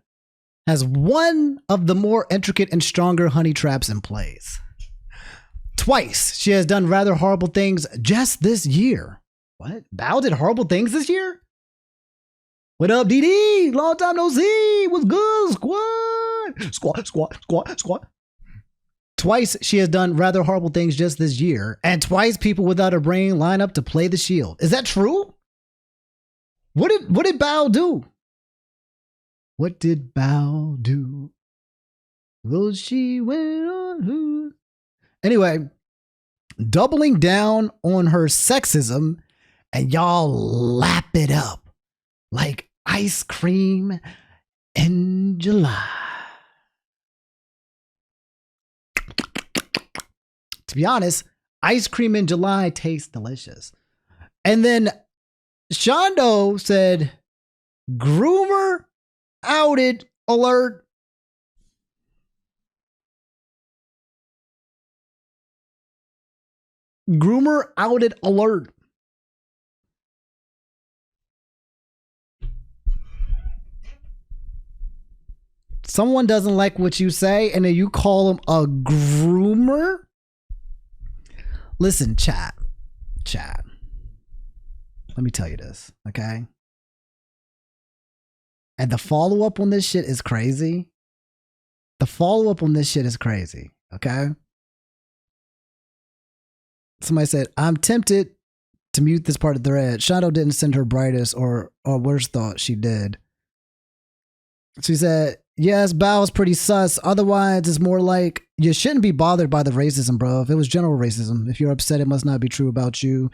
has one of the more intricate and stronger honey traps in place. Twice, she has done rather horrible things just this year. What? Bao did horrible things this year? What up, DD? Long time no see. What's good, squad? Twice, she has done rather horrible things just this year, and twice people without a brain line up to play the shield. Is that true? What did Bao do? What did Bao do? Will she win on who? Anyway, doubling down on her sexism, and y'all lap it up like ice cream in July. To be honest, ice cream in July tastes delicious. And then Shondo said, groomer outed alert. Groomer outed alert. Someone doesn't like what you say and then you call them a groomer? Listen, chat. Let me tell you this, okay? And the follow-up on this shit is crazy. Okay? Somebody said, I'm tempted to mute this part of the thread. Shadow didn't send her brightest or worse thought she did. She said, yes, Bao is pretty sus. Otherwise, it's more like you shouldn't be bothered by the racism, bro. If it was general racism, if you're upset, it must not be true about you.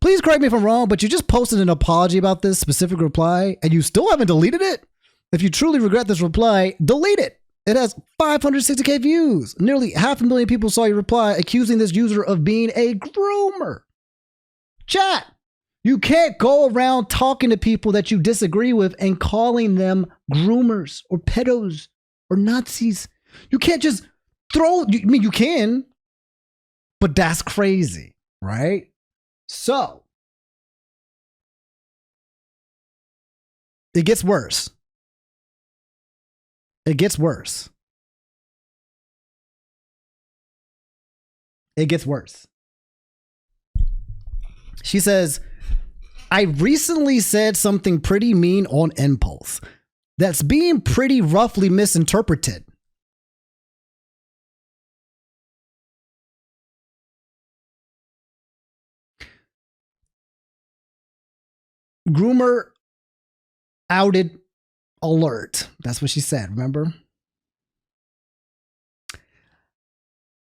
Please correct me if I'm wrong, but you just posted an apology about this specific reply and you still haven't deleted it? If you truly regret this reply, delete it. It has 560k views. Nearly 500,000 people saw your reply accusing this user of being a groomer. Chat. You can't go around talking to people that you disagree with and calling them groomers or pedos or Nazis. You can't just you can, but that's crazy, right? So, it gets worse. It gets worse. She says, I recently said something pretty mean on impulse that's being pretty roughly misinterpreted. Groomer outed alert. That's what she said, remember?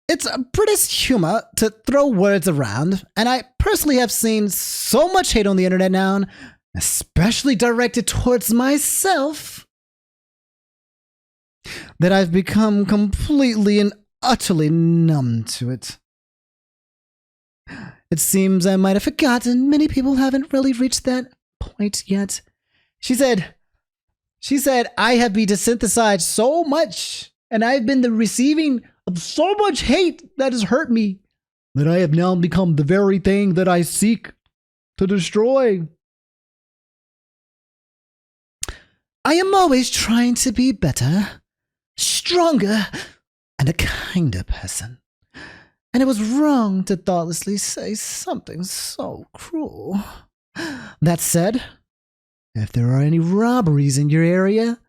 It's a British humor to throw words around, and I personally have seen so much hate on the internet now, especially directed towards myself, that I've become completely and utterly numb to it. It seems I might have forgotten many people haven't really reached that point yet. She said, I have been desynthesized so much, and I've been the receiving of so much hate that has hurt me, that I have now become the very thing that I seek to destroy. I am always trying to be better, stronger, and a kinder person. And it was wrong to thoughtlessly say something so cruel. That said, if there are any robberies in your area,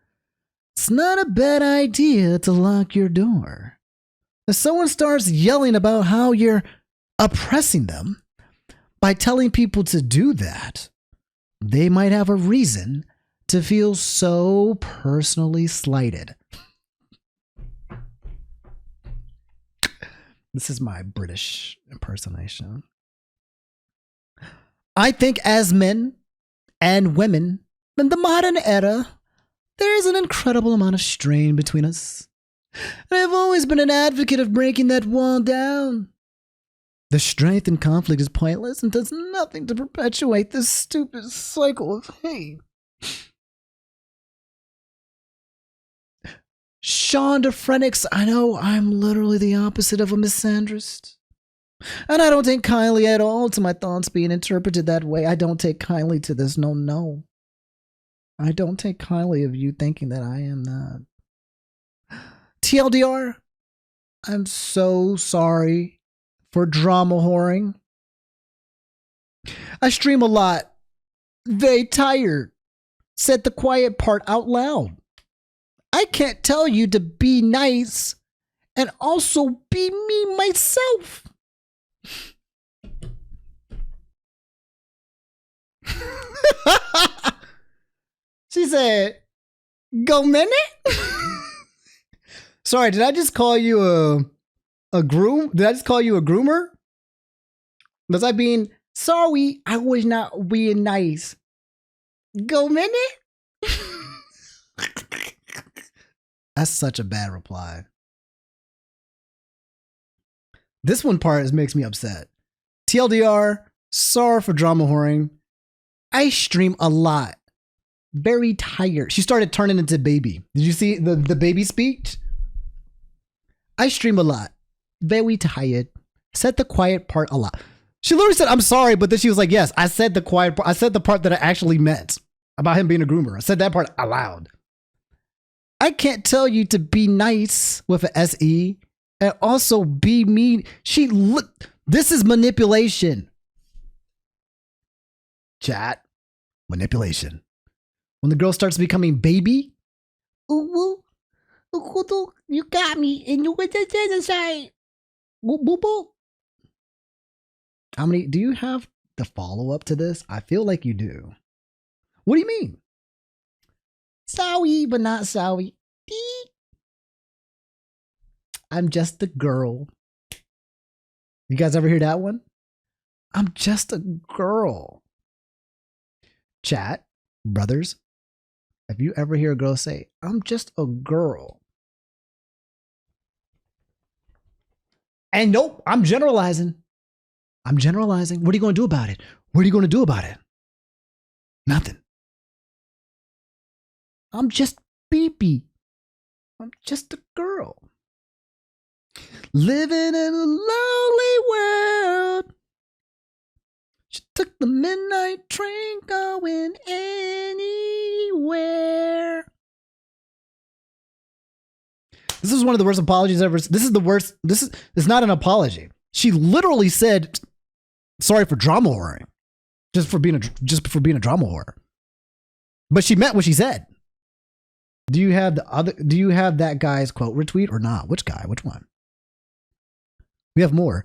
it's not a bad idea to lock your door. If someone starts yelling about how you're oppressing them by telling people to do that, they might have a reason to feel so personally slighted. This is my British impersonation. I think as men and women in the modern era, there is an incredible amount of strain between us. And I've always been an advocate of breaking that wall down. The strength in conflict is pointless and does nothing to perpetuate this stupid cycle of hate. Sean DeFrenix, I know I'm literally the opposite of a misandrist. And I don't take kindly at all to my thoughts being interpreted that way. I don't take kindly to this. No. I don't take kindly of you thinking that I am that. TLDR, I'm so sorry for drama whoring. I stream a lot. Very tired. Said the quiet part out loud. I can't tell you to be nice and also be me myself. She said, go minute? Sorry, did I just call you a groom? Did I just call you a groomer? Was I being sorry? I was not being nice. Go minute? That's such a bad reply. This one part makes me upset. TLDR, sorry for drama whoring. I stream a lot. Very tired. She started turning into baby. Did you see the baby speech? I stream a lot. Very tired. Said the quiet part a lot. She literally said, I'm sorry, but then she was like, yes, I said the quiet part. I said the part that I actually meant about him being a groomer. I said that part aloud. I can't tell you to be nice with an SE and also be mean. This is manipulation. Chat. Manipulation. When the girl starts becoming baby, ooh, you got me, and you went to say, boop, boop, boop. How many do you have the follow up to this? I feel like you do. What do you mean? Sorry, but not sorry. I'm just a girl. You guys ever hear that one? I'm just a girl. Chat, brothers, if you ever hear a girl say, I'm just a girl. And nope, I'm generalizing. What are you going to do about it? What are you going to do about it? Nothing. I'm just BB. I'm just a girl. Living in a lonely world. She took the midnight train going anywhere. This is one of the worst apologies ever. This is the worst. It's not an apology. She literally said, sorry for drama whoring. Just for being a drama whore. But she meant what she said. Do you have that guy's quote retweet or not? Which guy? Which one? We have more.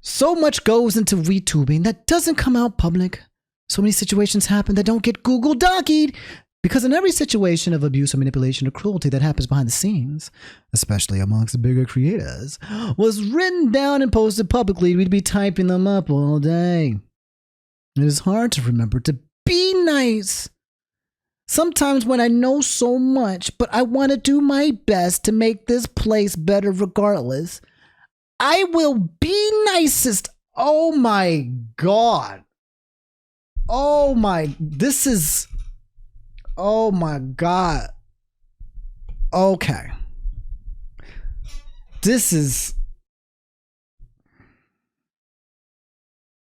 So much goes into VTubing that doesn't come out public. So many situations happen that don't get Google doncied. Because in every situation of abuse or manipulation or cruelty that happens behind the scenes, especially amongst the bigger creators, was written down and posted publicly, we'd be typing them up all day. It is hard to remember to be nice. Sometimes when I know so much, but I want to do my best to make this place better regardless, I will be nicest. Oh my God. Oh my God. Okay. This is